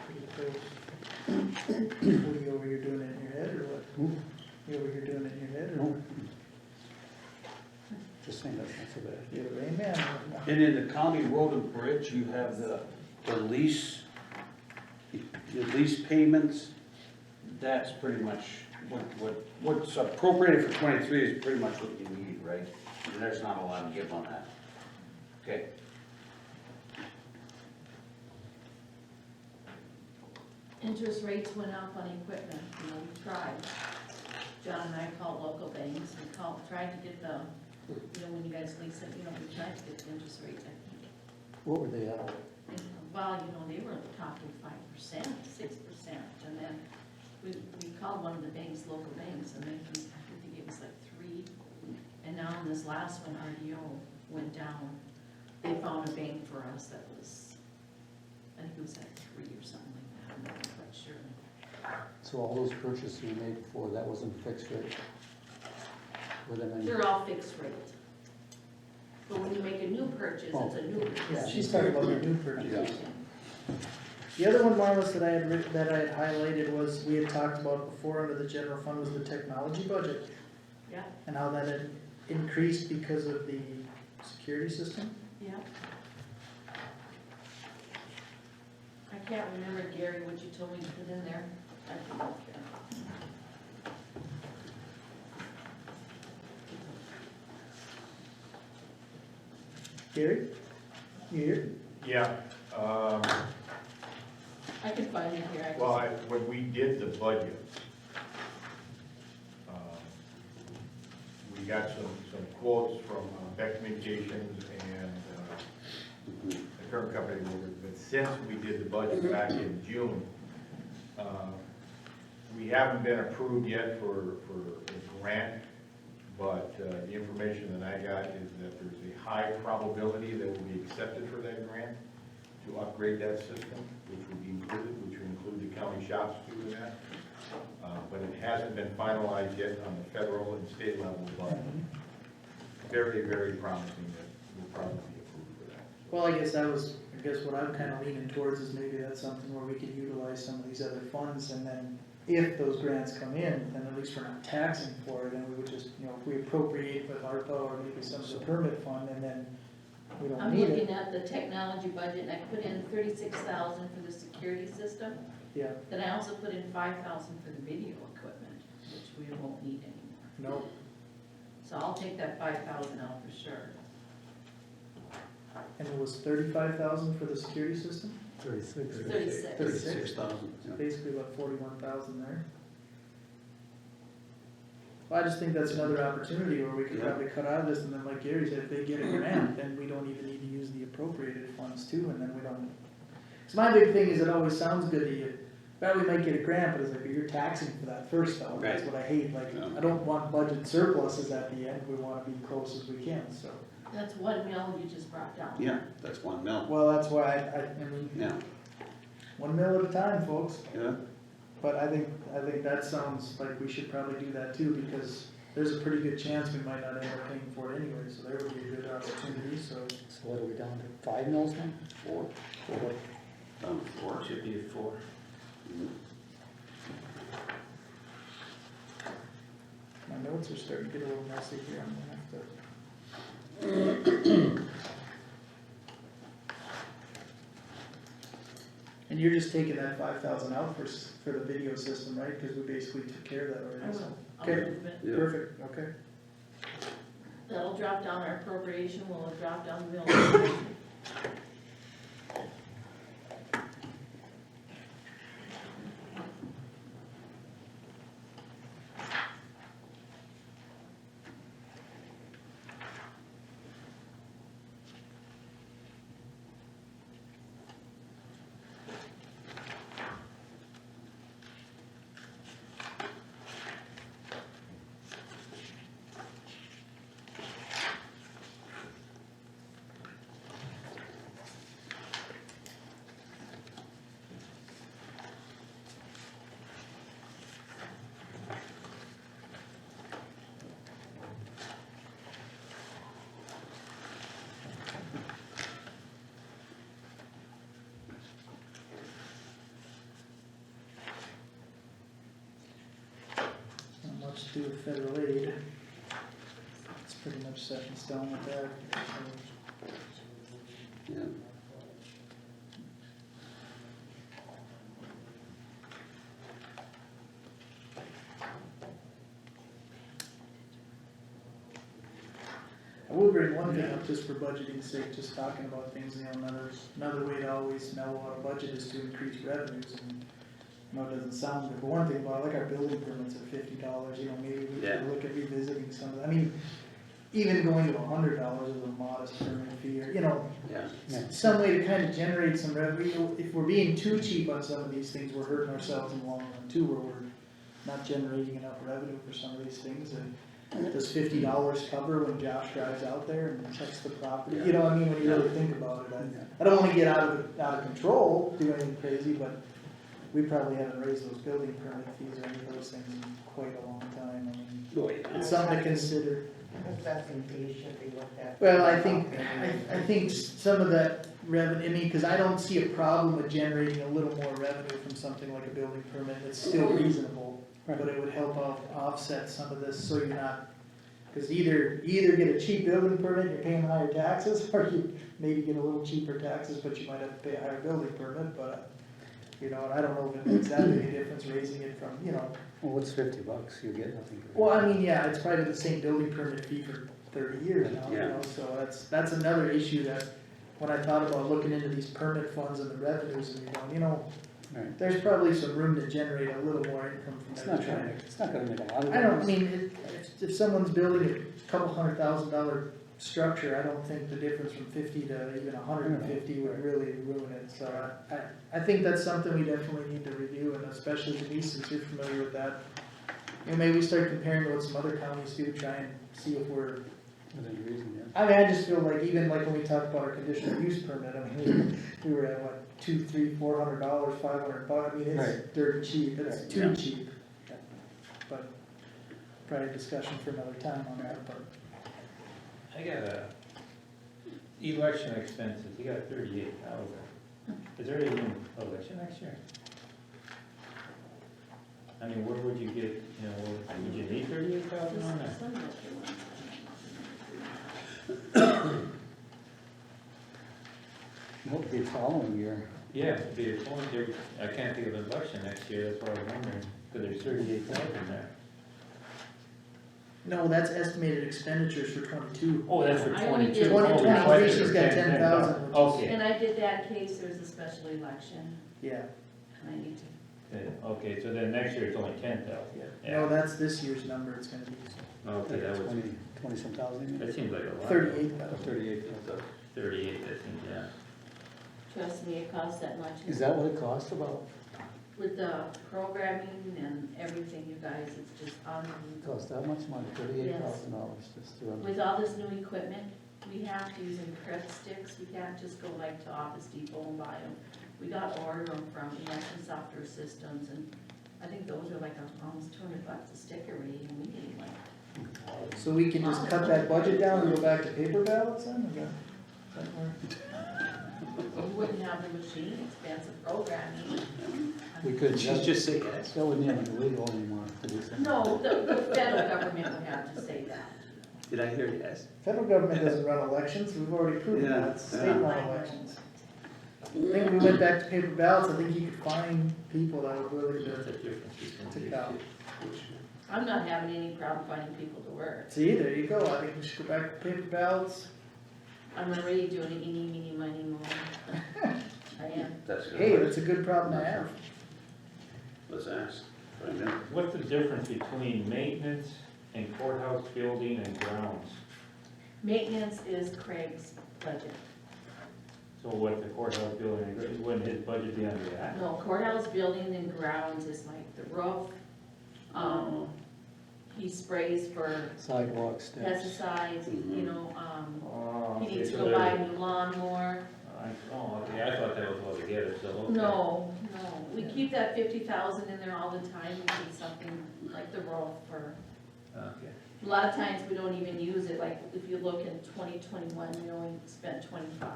Pretty close. What are you over here doing it in your head, or what? You over here doing it in your head, or? Nope. Just saying that's not so bad. You're the rain man. And in the county road and bridge, you have the lease, the lease payments. That's pretty much what's appropriated for 23 is pretty much what you need, right? And there's not a lot to give on that. Okay. Interest rates went up on equipment, we tried. John and I called local banks, tried to get the, when you guys lease it, we tried to get the interest rate, I think. What were they at? Well, they were talking 5%, 6%, and then we called one of the banks, local banks, and I think it was like 3. And now in this last one, RDO went down. They found a bank for us that was, I think it was like 3 or something like that, I'm not quite sure. So all those purchases you made before, that wasn't fixed rate? Were they many? They're all fixed rate. But when you make a new purchase, it's a new purchase. Yeah, she's talking about the new purchase. The other one, Marlis, that I had highlighted was, we had talked about before under the general fund, was the technology budget. Yeah. And how that had increased because of the security system. Yeah. I can't remember, Gary, what you told me to put in there. I can look there. Gary? You here? Yeah, I can find it here. well, when we did the budget, we got some quotes from Beck Communications and the current company, but since we did the budget back in June, we haven't been approved yet for a grant, but the information that I got is that there's a high probability that we'll be accepted for that grant to upgrade that system, which would be included, which would include the county shops doing that. But it hasn't been finalized yet on the federal and state level, but very, very promising that we'll probably be approved for that. Well, I guess what I'm kind of leaning towards is maybe that's something where we could utilize some of these other funds, and then if those grants come in, then at least we're not taxing for it, and we would just, if we appropriate with ARPA or maybe some of the permit fund, and then we don't I'm need looking it. at the technology budget, and I put in 36,000 for the security system. Yeah, Then I also put in 5,000 for the video equipment, which we won't need anymore. no, So I'll take that 5,000 out for sure. and it was 35,000 for the security system, 36. 36. 36,000. so basically about 41,000 there. Well, I just think that's another opportunity where we could Yeah. probably cut out of this, and then like Gary said, if they get a grant, then we don't even need to use the appropriated funds too, and then we don't. So my big thing is, it always sounds good to you, well, we might get a grant, but it's like, you're taxing for that first though, that's Right. what I hate, like, Yeah. I don't want budget surpluses at the end, we wanna be close as we can, so. That's 1 mil you just brought down. Yeah, that's 1 mil. Well, that's why I mean, Yeah, 1 mil at a time, folks. yeah, But I think that sounds like we should probably do that too, because there's a pretty good chance we might not end up paying for it anyway, so there would be a good opportunity, so. So what are we down to, 5 mils now? 4. Down to 4. Should be 4. My notes are starting to get a little messy here, I'm gonna have to. And you're just taking that 5,000 out for the video system, right? Cause we basically took care of that I already, so. will. I'll Okay. move it. Yeah. Perfect, okay. That'll drop down our appropriation, will drop down the mill. Not much to do with federal aid. It's pretty much set in stone with that. Yeah. I will bring one thing up just for budgeting's sake, just talking about things, another way to always mellow out a budget is to increase revenues, and I know it doesn't sound good, but one thing about, like, our building permits are $50, maybe we Yeah. could look at revisiting some of that, I mean, even going to $100 is a modest permit fee, or, Yeah. some way to kind of generate some revenue. If we're being too cheap on some of these things, we're hurting ourselves in the long run too, where we're not generating enough revenue for some of these things, and does $50 cover when Josh drives out there and checks the property? When you really think about it, I don't wanna get out of control, do anything crazy, but we probably haven't raised those building permit fees or any of those things in quite a long time, Oh, yeah. it's something to consider. Assessing fees should be looked at. Well, I think some of that revenue, cause I don't see a problem with generating a little more revenue from something like a building permit, it's still reasonable. But it would help offset some of this, so you're not, cause either get a cheap building permit, you're paying higher taxes, or you maybe get a little cheaper taxes, but you might have to pay a higher building permit, but, and I don't know if it makes that big a difference raising it from, Well, what's $50? You get nothing. well, I mean, yeah, it's probably the same building permit fee for 30 years now, Yeah. so that's another issue that, when I thought about looking into these permit funds and the revenues, and you're going, Right. there's probably some room to generate a little more income from It's that. not gonna make a lot of I don't, difference. if someone's building a couple $100,000 structure, I don't think the difference from 50 to even 150 would really ruin it, so I think that's something we definitely need to review, and especially Denise, since you're familiar with that. Maybe we start comparing to what some other counties do, try and see if we're, Within reason, yeah. I mean, I just feel like, even like when we talked about our conditional use permit, we were at what, $200, $300, $400, $500, it's Right. dirt cheap, it's Right. too Yeah. cheap. But, probably a discussion for another time on that, but. I got election expenses, you got 38,000. Is there even election next year? I mean, where would you get, would you need 38,000 on that? What would be the following year? Yeah, it'd be a point there, I can't think of an election next year, that's what I was wondering, because there's 38,000 there. No, that's estimated expenditures for 22. Oh, that's for I only 22. did Oh, 2023, requested she's for got 10,000. 10,000, which is- Okay, And I did that in case there's a special election, Yeah, and I need to, okay, so then next year it's only 10,000. yeah. No, that's this year's number, it's gonna be Okay, that was, 20-some thousand? that seems like a lot. 38,000. 38. 38, I think, yeah. trust me, it costs that much. Is that what it costs about? With the programming and everything, you guys, it's just It unbelievable. costs that much money, $38,000 just to run? With all this new equipment, we have to use encrypt sticks, we can't just go like to Office Depot and buy them. We got to order them from Emmons Software Systems, and I think those are like almost $200 a stick already, and we need like, So we can just cut that budget down and go back to paper ballots then? Or that work? we wouldn't have the machine, expensive programming. We could, just say yes. that wouldn't even be legal anymore to do something. No, the federal government would have to say that. Did I hear yes? Federal government doesn't run elections, we've already proven Yeah, that, it's state yeah. run elections. I think if we went back to paper ballots, I think you could find people that would really That's do a difference between to the count. I'm not having any problem finding people to work. See, there you go, I think we should go back to paper ballots. I'm already doing it, eeny, meeny, miny, moe. I am. That's good. Hey, that's a good problem to have. Let's ask. Find out. What's the difference between maintenance and courthouse building and grounds? Maintenance is Craig's budget. So what the courthouse building, wouldn't his budget be under that? No, courthouse building and grounds is like the roof. He sprays for Sidewalk steps. pesticides, you know, Oh, he okay, needs to so go buy a there- new lawnmower. Oh, okay, I thought that was all together, so, okay. No, we keep that 50,000 in there all the time, we need something like the roof or, Okay. a lot of times we don't even use it, like if you look in 2021, we only spent 25.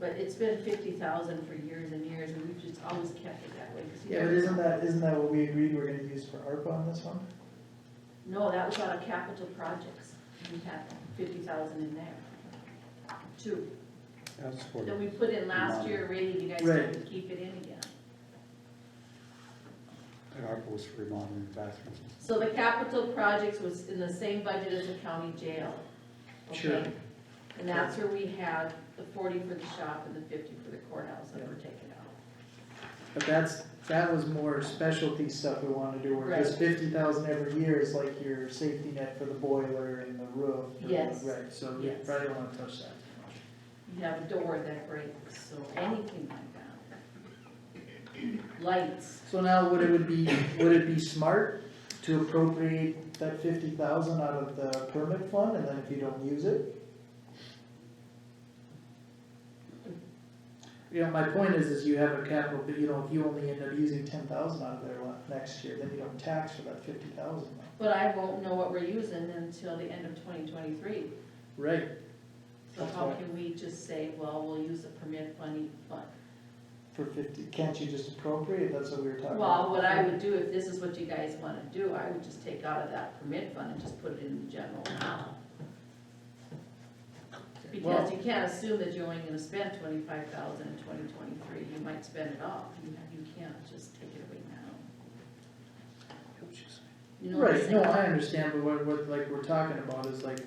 But it's been 50,000 for years and years, and we've just always kept it that way. 'Cause you Yeah, but never- isn't that what we agreed we're gonna use for ARPA on this one? No, that was out of capital projects, we had 50,000 in there. Two, That's for that we put in last year, really, you guys Right. have to keep it in again. the ARPA was for remodeling bathrooms. So the capital projects was in the same budget as the county jail. Sure. Okay? And that's where we had the 40 for the shop and the 50 for the courthouse that were taken out. But that was more specialty stuff we wanted to do, where just Right. 50,000 every year is like your safety net for the boiler and the roof. or the- Yes. Right, so we Yes. probably don't wanna touch that too much. You have a door that breaks, so anything like that. Lights, So now would it be smart to appropriate that 50,000 out of the permit fund, and then if you don't use it? You know, my point is you have a capital, but you know, if you only end up using 10,000 out of there next year, then you don't tax for that 50,000. but I won't know what we're using until the end of 2023. Right, So That's how right. can we just say, well, we'll use the permit fund, for 50, can't you just appropriate, that's what we were talking about. well, what I would do, if this is what you guys wanna do, I would just take out of that permit fund and just put it in the general account. Because you can't assume that you're only gonna spend 25,000 in 2023, you might spend it all, you can't just take it away now. You know what I'm Right, no, saying? I understand, but what like we're talking about is like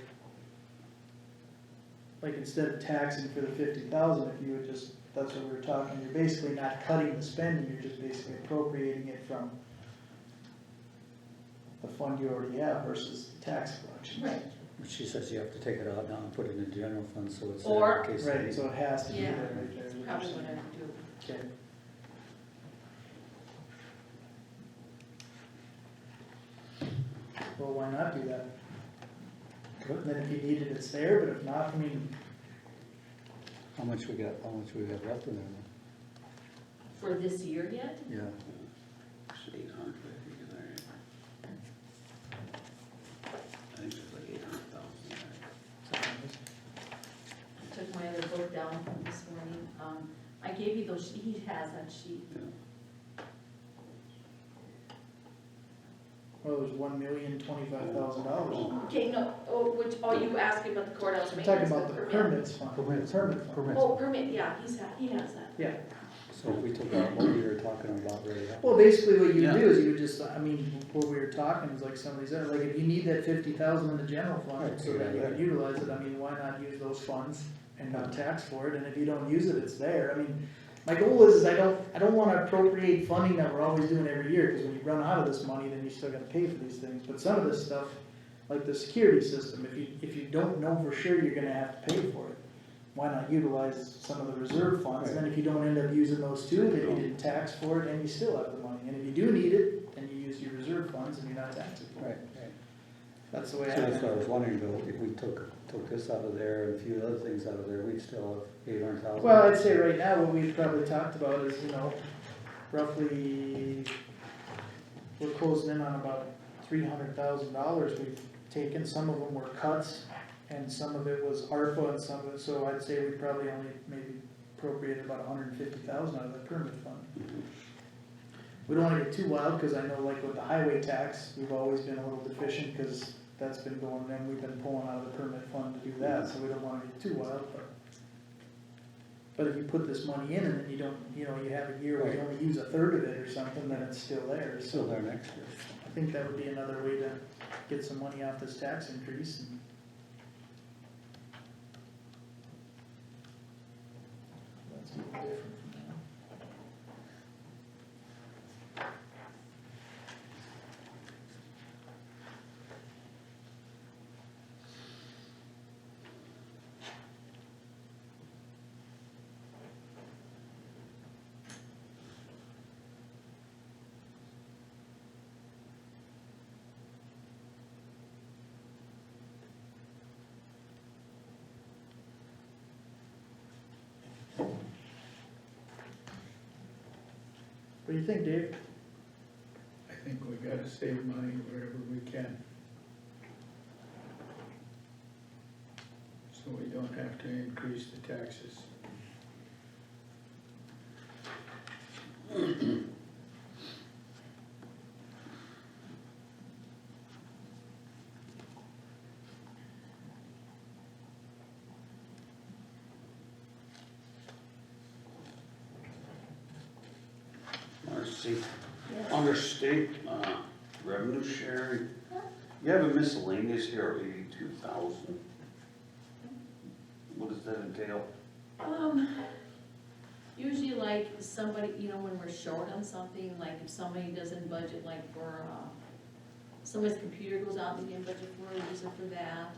instead of taxing for the 50,000, if you would just, that's what we were talking, you're basically not cutting the spending, you're just basically appropriating it from the fund you already have versus tax collection. Right, She says you have to take it out now and put it in the general fund, so it's Or- there in case. Right, so it has to be Yeah, there right there. that's is what probably you're what I saying. would do. Okay. Well, why not do that? Then if you need it, it's there, but if not, I mean, How much we got left in there? For this year yet? Yeah, 800, I think there's like 800,000 I took my other book down from this morning, I gave you those, he has that sheet. Well, there's $1,025,000. Okay, no, you asking about the courthouse I'm maintenance? talking about the permits fund. Permits. Permit fund. Permits. Oh, permit, yeah, he has that. Yeah, So if we took out what we were talking about right now. well, basically what you Yeah. do is you would just, I mean, what we were talking is like some of these other, like if you need that 50,000 in the general fund, Right, so that you yeah. can utilize it, I mean, why not use those funds and not tax for it, and if you don't use it, it's there, I mean, my goal is I don't wanna appropriate funding that we're always doing every year, cause when you run out of this money, then you still gotta pay for these things, but some of this stuff, like the security system, if you don't know for sure you're gonna have to pay for it, why not utilize some of the reserve funds, and then if you don't end up using those too, then you didn't tax for it, and you still have the money, and if you do need it, then you use your reserve funds and you're not taxing for Right, it. right. That's the way So I. that's what I was wondering, though, if we took this out of there and a few other things out of there, we'd still have 800,000. Well, I'd say right now, what we've probably talked about is, roughly, we're closing in on about $300,000 we've taken, some of them were cuts, and some of it was ARPA and some of it, so I'd say we probably only maybe appropriated about 150,000 out of the permit fund. We don't wanna get too wild, cause I know like with the highway tax, we've always been a little deficient, cause that's been going, and we've been pulling out of the permit fund to do that, so we don't wanna get too wild, but if you put this money in and then you don't, you have a year where you only use a third of it or something, then it's still there, It's still so there next year. I think that would be another way to get some money off this tax increase and. That's a little different from that. What do you think, Dave? I think we gotta save money wherever we can. So we don't have to increase the taxes. Let's see, under state, revenue sharing, you have a miscellaneous here of 82,000. What does that entail? Usually like somebody, when we're short on something, like if somebody doesn't budget, like for, somebody's computer goes out and they didn't budget for it, we use it for that.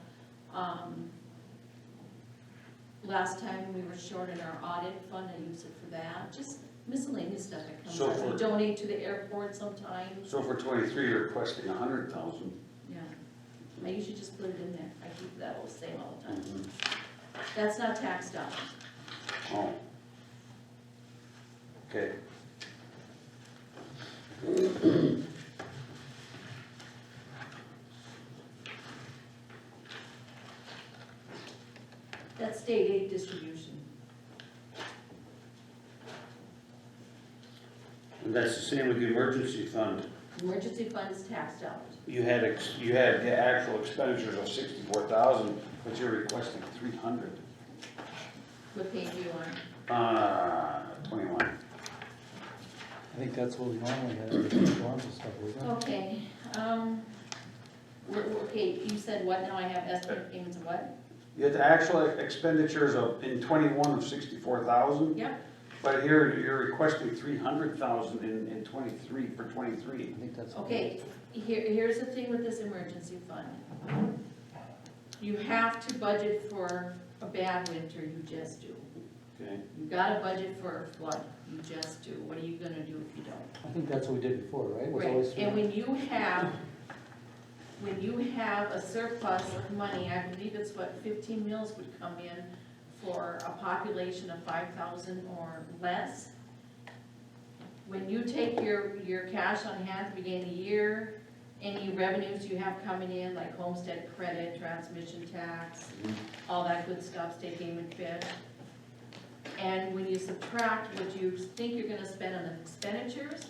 Last time we were short in our audit fund, I used it for that, just miscellaneous stuff that comes So up. We for- donate to the airport sometimes, So for 23, you're requesting 100,000. yeah. I usually just put it in there, I keep that all the same all the time. That's not tax dollars. Oh. Okay. That's state aid distribution. And that's the same with the emergency fund. Emergency fund is tax dollars. You had the actual expenditures of 64,000, but you're requesting 300. What page do you want? 21. I think that's what we normally had, the forms and stuff, wasn't it? Okay, okay, you said what now? I have estimate payments of what? You had the actual expenditures in 21 of 64,000, Yep, but here you're requesting 300,000 in 23, for 23. I think that's. what okay, here's the thing with this emergency fund. You have to budget for a bad winter, you just do. Okay. You gotta budget for a flood, you just do. What are you gonna do if you don't? I think that's what we did before, right? Was Right, always and when you have a surplus of money, I believe it's what, 15 mills would come in for a population of 5,000 or less. When you take your cash on hand at the beginning of the year, any revenues you have coming in, like homestead credit, transmission tax, all that good stuff, state payment fed. And when you subtract what you think you're gonna spend on the expenditures,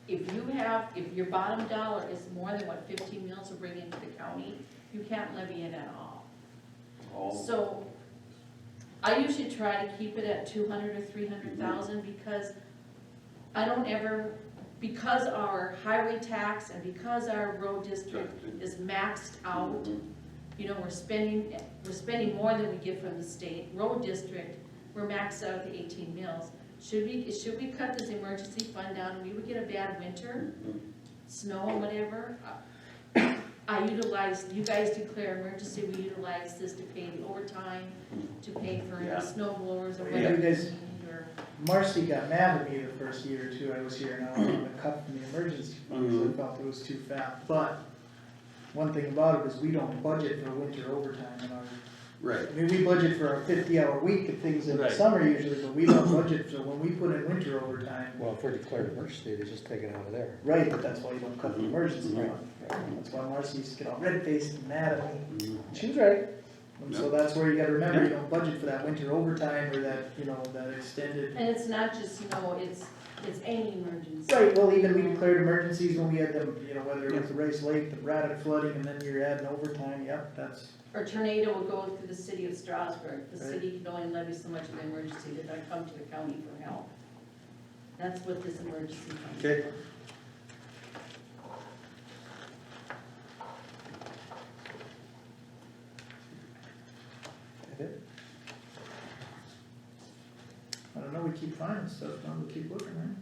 if your bottom dollar is more than what 15 mills will bring into the county, you can't levy it at all. Oh, So I usually try to keep it at 200 or 300,000 because I don't ever, because our highway tax and because our road district is maxed out, you know, we're spending more than we get from the state. Road district, we're maxed out at the 18 mills. Should we cut this emergency fund down? We would get a bad winter, snow and whatever. I utilize, you guys declare emergency, we utilize this to pay the overtime, to pay for Yeah. snow blowers or Yeah, whatever. you guys- we need, or- Marcy got mad at me the first year or two I was here, and I wanted to cut from the emergency fund, because I felt it was too fat. But one thing about it is we don't budget for winter overtime in our, right, I mean, we budget for a 50-hour week and things in the Right. summer usually, but we don't budget, so when we put in winter overtime, Well, if we're declared emergency, they just take it out of there. right, but that's why you don't cut the emergency Right. fund. That's why Marcy used to get all red-faced and mad at me. Mhm. She was right. And so that's where you gotta remember, you don't budget for that winter overtime or that, you know, that extended. And it's not just snow, it's any emergency. Right, well, even we declared emergencies when we had them, you know, whether it was the Rice Lake, the Braddock flooding, and then you're adding overtime, yep, that's, Or tornado will go through the city of Strasburg. The Right. city can only levy so much of an emergency, they're gonna come to the county for help. That's what this emergency fund is. Okay. for. that it. I don't know, we keep finding stuff, now we keep looking, right?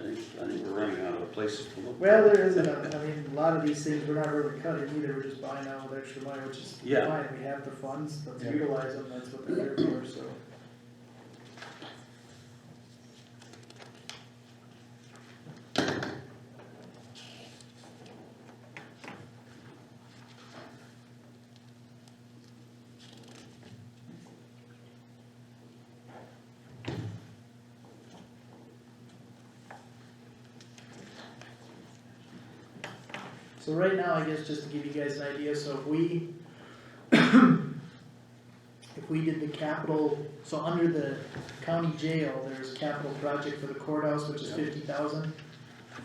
I think we're running out of places to look. Well, there isn't, I mean, a lot of these things, we're not really cutting either, we're just buying out with extra money, which is Yeah. fine, we have the funds, let's Yeah. utilize them, that's what they're there for, so. So right now, I guess just to give you guys an idea, so if we, if we did the capital, so under the county jail, there's capital project for the courthouse, which is 50,000.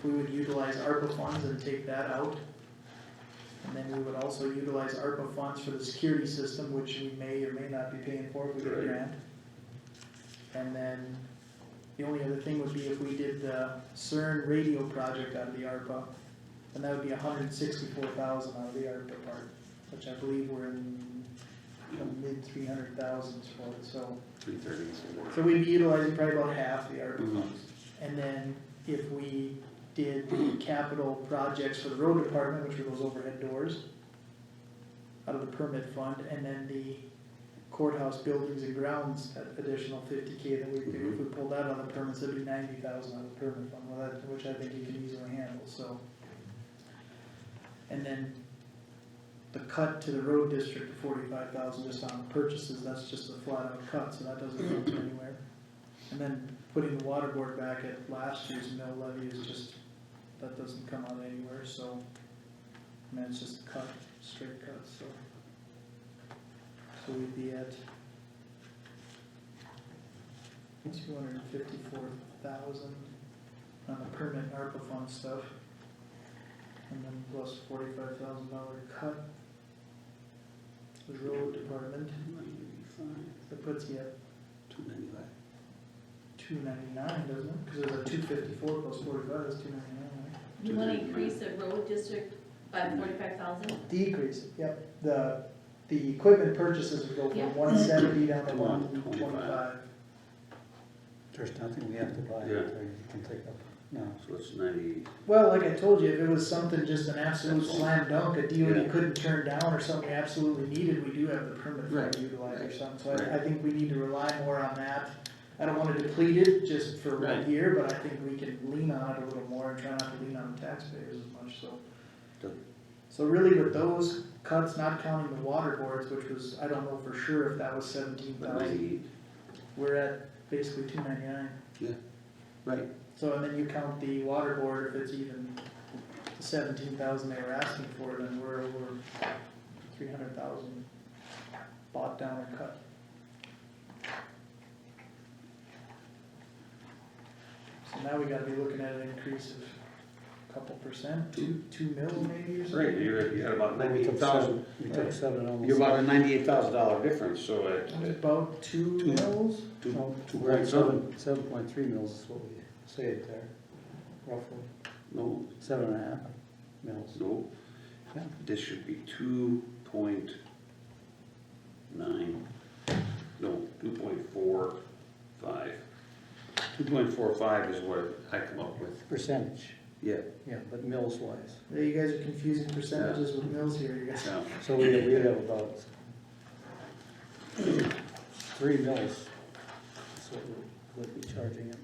We would utilize ARPA funds and take that out. And then we would also utilize ARPA funds for the security system, which we may or may not be paying for if we get a Right. grant. And then the only other thing would be if we did the CERN radio project out of the ARPA, and that would be 164,000 out of the ARPA part, which I believe we're in the mid 300,000s for it, so. 330. So we'd be utilizing probably about half the ARPA Mhm. funds. And then if we did the capital projects for the road department, which were those overhead doors, out of the permit fund, and then the courthouse buildings and grounds, that additional 50K that we, if we pulled that on the permits, it'd be 90,000 out of the permit fund, well, that, which I think you can easily handle, so. And then the cut to the road district of 45,000 just on purchases, that's just a flat out cut, so that doesn't go to anywhere. And then putting the water board back at last year's mill levy is just, that doesn't come out anywhere, so. I mean, it's just a cut, straight cut, so. So we'd be at 254,000 on the permit ARPA fund stuff. And then plus $45,000 cut. The road department, that puts you at 295. 299, doesn't it? Cause there's a 254 plus 45, that's 299, right? You wanna increase the road district by 45,000? Decrease it, yep. The equipment purchases would go Yeah. from 170 down to 125. 125. There's nothing we have to buy, Yeah. you can take up, no. So it's 90, Well, like I told you, if it was something just an absolute slam dunk, a deal you Yeah. couldn't turn down or something you absolutely needed, we do have the permit fund Right, to utilize or right, something. So right. I think we need to rely more on that. I don't wanna deplete it just for Right. 1 year, but I think we can lean on it a little more and try not to lean on the taxpayers as much, so. Good. So really with those cuts, not counting the water boards, which was, I don't know for sure if that was 17,000, 98, we're at basically 299. right. So, and then you count the water board, if it's even 17,000 they were asking for, then we're over 300,000 bought down or cut. So now we gotta be looking at an increase of a couple percent, 2 mil maybe or something. Right, you're at about We took 98,000. We took seven almost. You're about a $98,000 difference, so It's about 2 Two. mils. No, two we're at point something. 7.3 mils is what we say it there, roughly, No, 7.5 mils. no. Yeah. This should be 2.9, no, 2.45. 2.45 is what I come up with. Percentage, Yeah, yeah, but mills wise. Yeah, you guys are confusing percentages with mils here, you guys. yeah. So we'd have about 3 mils, that's what we would be charging it.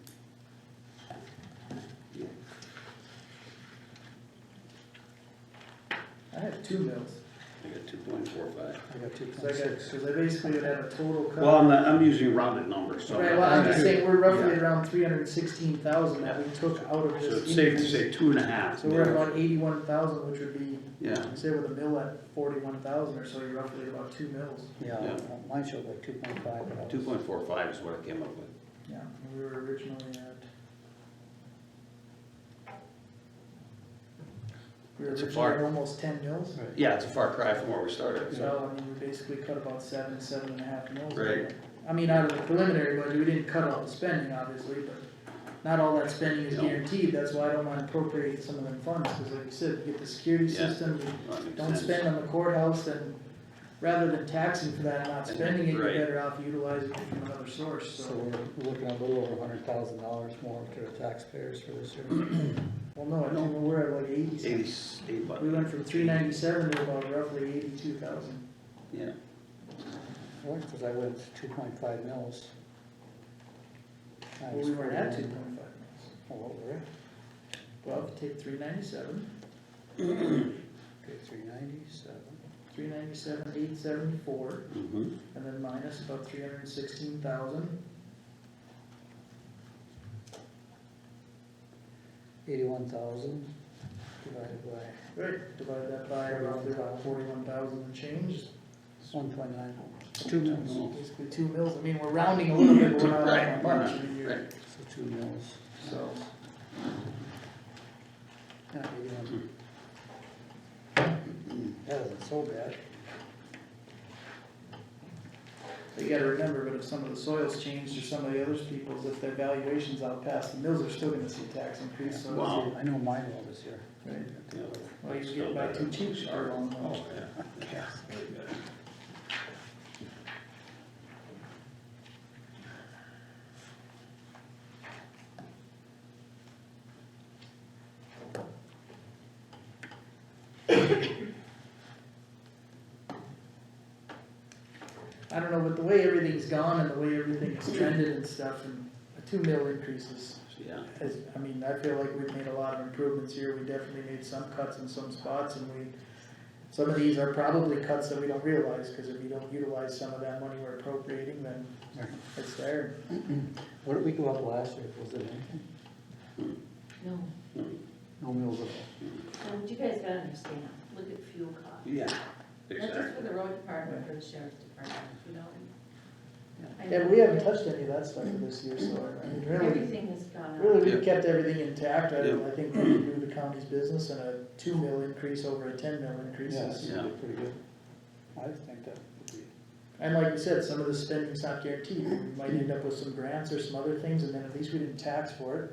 I have 2 mils. I got 2.45. I got So I got, 2.6. cause I basically would have a total cut. Well, I'm using rounded numbers, so. Right, well, I'm just saying, we're roughly Yeah. around 316,000 that we took out of So this it's safe to increase. say 2.5. So we're at about 81,000, which would be, Yeah, say with a mill at 41,000 or so, you're roughly at about 2 mils. Yeah, Yeah. mine showed like 2.5, but I was. 2.45 is what I came up with. Yeah, and we were originally at. We were It's a originally at far- almost 10 mils. Right. Yeah, it's a far cry from where we started, so. So, I mean, we basically cut about 7.5 mils. Right. I mean, out of the preliminary budget, we didn't cut all the spending, obviously, but not all that spending is No. guaranteed, that's why I don't mind appropriating some of them funds, cause like you said, you get the security Yeah. system, you That makes don't sense. spend on the courthouse, then rather than taxing for that and not spending it, you're Right. better off utilizing it from another source, So so. we're looking at a little over $100,000 more to the taxpayers for this year. Well, no, I think we're at like 80 80, cents. 8 bucks. We went from 397 to about roughly 82,000. Yeah, Well, because I went 2.5 mils. Well, we weren't at 2.5 mils. Oh, what were it? Well, if you take 397, Okay, 397. 874, mhm. and then minus about 316,000. 81,000 divided by Right. Divide that by roughly about 41,000 and change, 1.9, 2 mils, basically 2 mils. I mean, we're rounding a little bit, but we're not Right, rounding much. I mean, you're- right. so 2 mils. So, Yeah, 81. That isn't so bad. you gotta remember, but if some of the soils changed or some of the other people's, if their valuations out past the mills, are still gonna see a tax increase, so. it's- Wow. I know mine will this year. Right. Yeah. Well, you're getting by too cheap, start on those. Oh, yeah. Yeah. I don't know, but the way everything's gone and the way everything is trended and stuff, and a 2 mil increase is, Yeah, I mean, I feel like we've made a lot of improvements here, we definitely made some cuts in some spots, and some of these are probably cuts that we don't realize, cause if you don't utilize some of that money we're appropriating, then it's there. What did we go up last year? Was it anything? No, No mills at all. so what you guys gotta understand, look at fuel costs. yeah, Not just for exactly. the road department, for the sheriff's department, you know? I Yeah, know but we haven't touched any of that stuff this year, so, I mean, really, Everything has gone up. really, Yeah. we've kept everything intact, Yeah. I think we can do the county's business, and a 2 mil increase over a 10 mil increase Yeah, is. that'd be pretty good. I think that would be. And like you said, some of the spending's not guaranteed, we might end up with some grants or some other things, and then at least we didn't tax for it.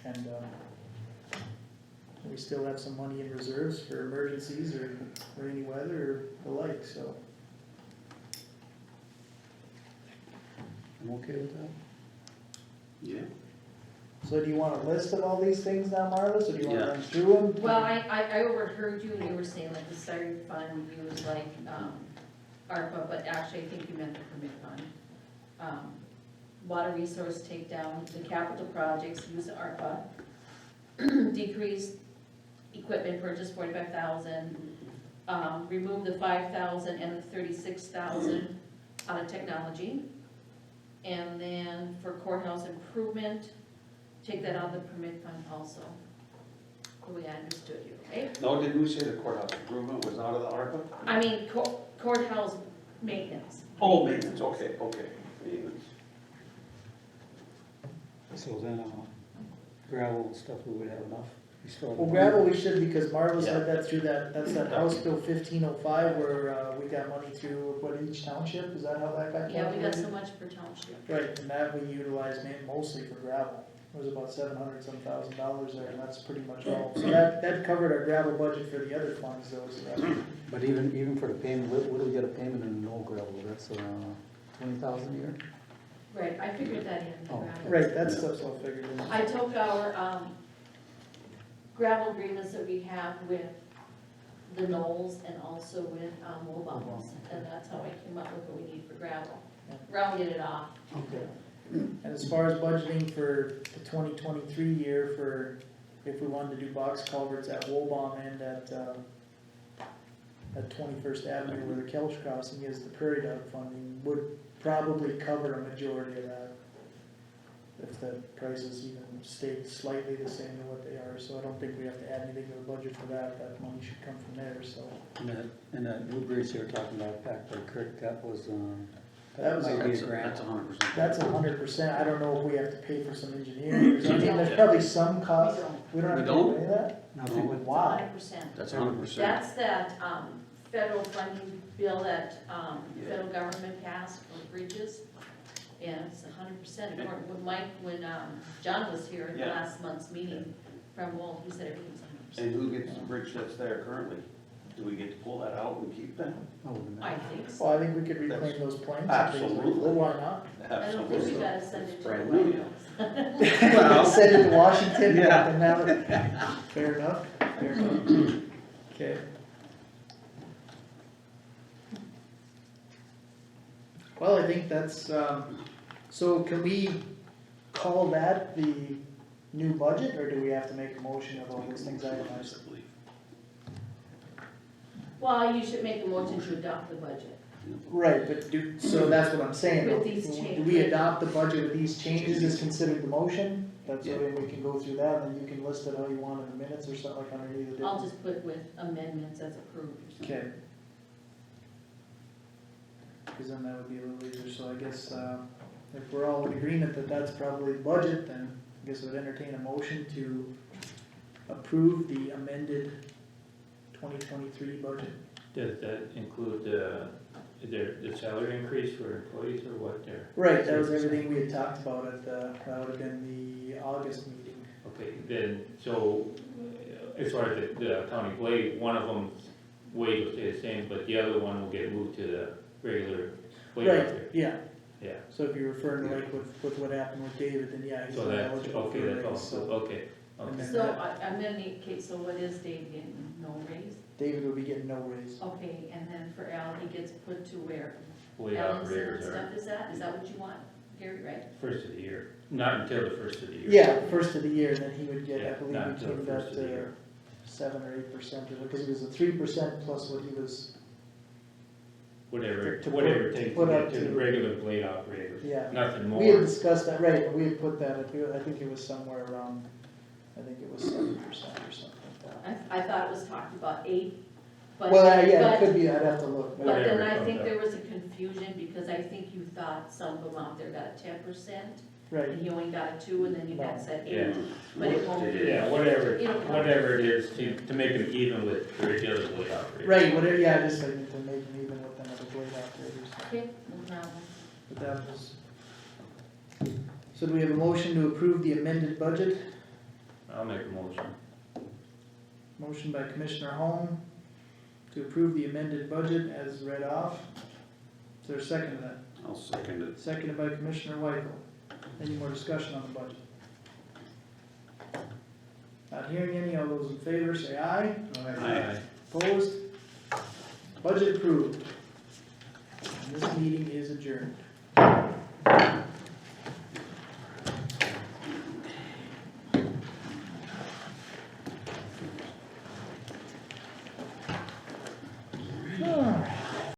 And, we still have some money in reserves for emergencies or rainy weather or the like, so. I'm okay with that. Yeah, So do you want a list of all these things now, Marlis, or do you wanna Yeah. run through them? Well, I overheard you, and you were saying like the siren fund, you was like, ARPA, but actually I think you meant the permit fund. Water resource takedown, the capital projects, use ARPA. Decrease equipment purchase 45,000, remove the 5,000 and the 36,000 out of technology. And then for courthouse improvement, take that out of the permit fund also, the way I understood you, right? no, didn't we say the courthouse improvement was out of the ARPA? I mean courthouse maintenance. Oh, maintenance, okay, maintenance. So then, gravel and stuff, we would have enough. We still have Well, enough. gravel, we should, because Marla's had that through that's that House Bill 1505, where, we got money through, what, each township, is that how that got calculated? Yeah, we got so much per township. Right, and that we utilized mostly for gravel, it was about $700,000 there, and that's pretty much all. So that covered our gravel budget for the other funds, though, so that, But even for the payment, what do we get a payment in no gravel? That's, 20,000 a year? Right, I figured that in the Oh. gravel. right, that stuff's all figured in. I took our, gravel agreements that we have with the Knolls and also with, Wobums, and that's how I came up with what we need for gravel. Rounded it off. Okay. And as far as budgeting for the 2023 year for, if we wanted to do box culverts at Wobom and at 21st Avenue where the Kelch crossing is, the prairie dog funding would probably cover a majority of that. If the prices even stayed slightly the same as what they are, so I don't think we have to add anything to the budget for that, that money should come from there, so. And that new bridge they were talking about back by Kirk, that was, That was might be a That's grant. 100%. That's 100%, I don't know if we have to pay for some engineering or something, there's probably some cost, we don't have to We pay don't? for any of that? No, no, Wow. 100%. That's 100%. That's that, federal funding bill that, federal government passed for bridges. And it's 100%, according, when John was here at the Yeah. last month's meeting from Wool, he said everything's 100%. And who gets the bridge that's there currently? Do we get to pull that out and keep that? Oh, I think so. Well, I think we could reclaim those planes. and things like that. Absolutely. Well, why not? I don't think we gotta send it to the Brand White new. House. Well- Send it to Washington, Yeah. and have it, fair enough, fair enough. Okay. Well, I think that's, so can we call that the new budget, or do we have to make a motion of all those things itemized? Well, you should make a motion to adopt the budget. Right, but so that's what I'm saying. With these Do changes. we adopt the budget with these changes is considered the motion? That's why we can go through that, and you can list it how you want in the minutes or something like underneath the. I'll just put with amendments as approved or something. Okay. Cause then that would be a little easier, so I guess, if we're all in agreement that that's probably the budget, then I guess I would entertain a motion to approve the amended 2023 budget. Does that include, is there the salary increase for employees or what there? Right, that was everything we had talked about at, that would have been the August meeting. Okay, then, so, as far as the county blade, one of them's wage will stay the same, but the other one will get moved to the regular blade out Right, there. yeah, Yeah, so if you're referring to like with what happened with David, then yeah, he's so not that's, eligible okay, for a that's raise, also, so okay, And okay. then So that- I'm gonna need, okay, so what is Dave getting? No raise? David would be getting no raise. Okay, and then for Al, he gets put to where? Blade Ellison and operators are stuff, is that what you want, Gary, right? first of the year, not until the first of the year. Yeah, first of the year, then he would get, I Yeah, believe not he until came the up first of the to year. 7 or 8% or, because he was a 3% plus what he was, Whatever, To whatever put- it takes put to up get to to- the regular blade operators, yeah. nothing more. We had discussed that, right, and we had put that, I think it was somewhere around, I think it was 7% or something like that. I thought it was talked about 8, but. Well, yeah, it but- could be, I'd have to look. But Whatever then I comes think up. there was a confusion, because I think you thought some of them out there got 10%, Right, and he only got a 2, and then you had said 8. Yeah. But it won't be. Yeah, whatever, It'll come. whatever it is to make it even with the regular blade operators. right, whatever, yeah, just like to make him even with them other blade operators. Okay, no problem. But that was. So do we have a motion to approve the amended budget? I'll make a motion. Motion by Commissioner Holm to approve the amended budget as read off. Is there a second to that? I'll second it. Seconded by Commissioner Weichel. Any more discussion on the budget? Not hearing any, all those in favor say aye. Aye. Opposed? Budget approved. And this meeting is adjourned.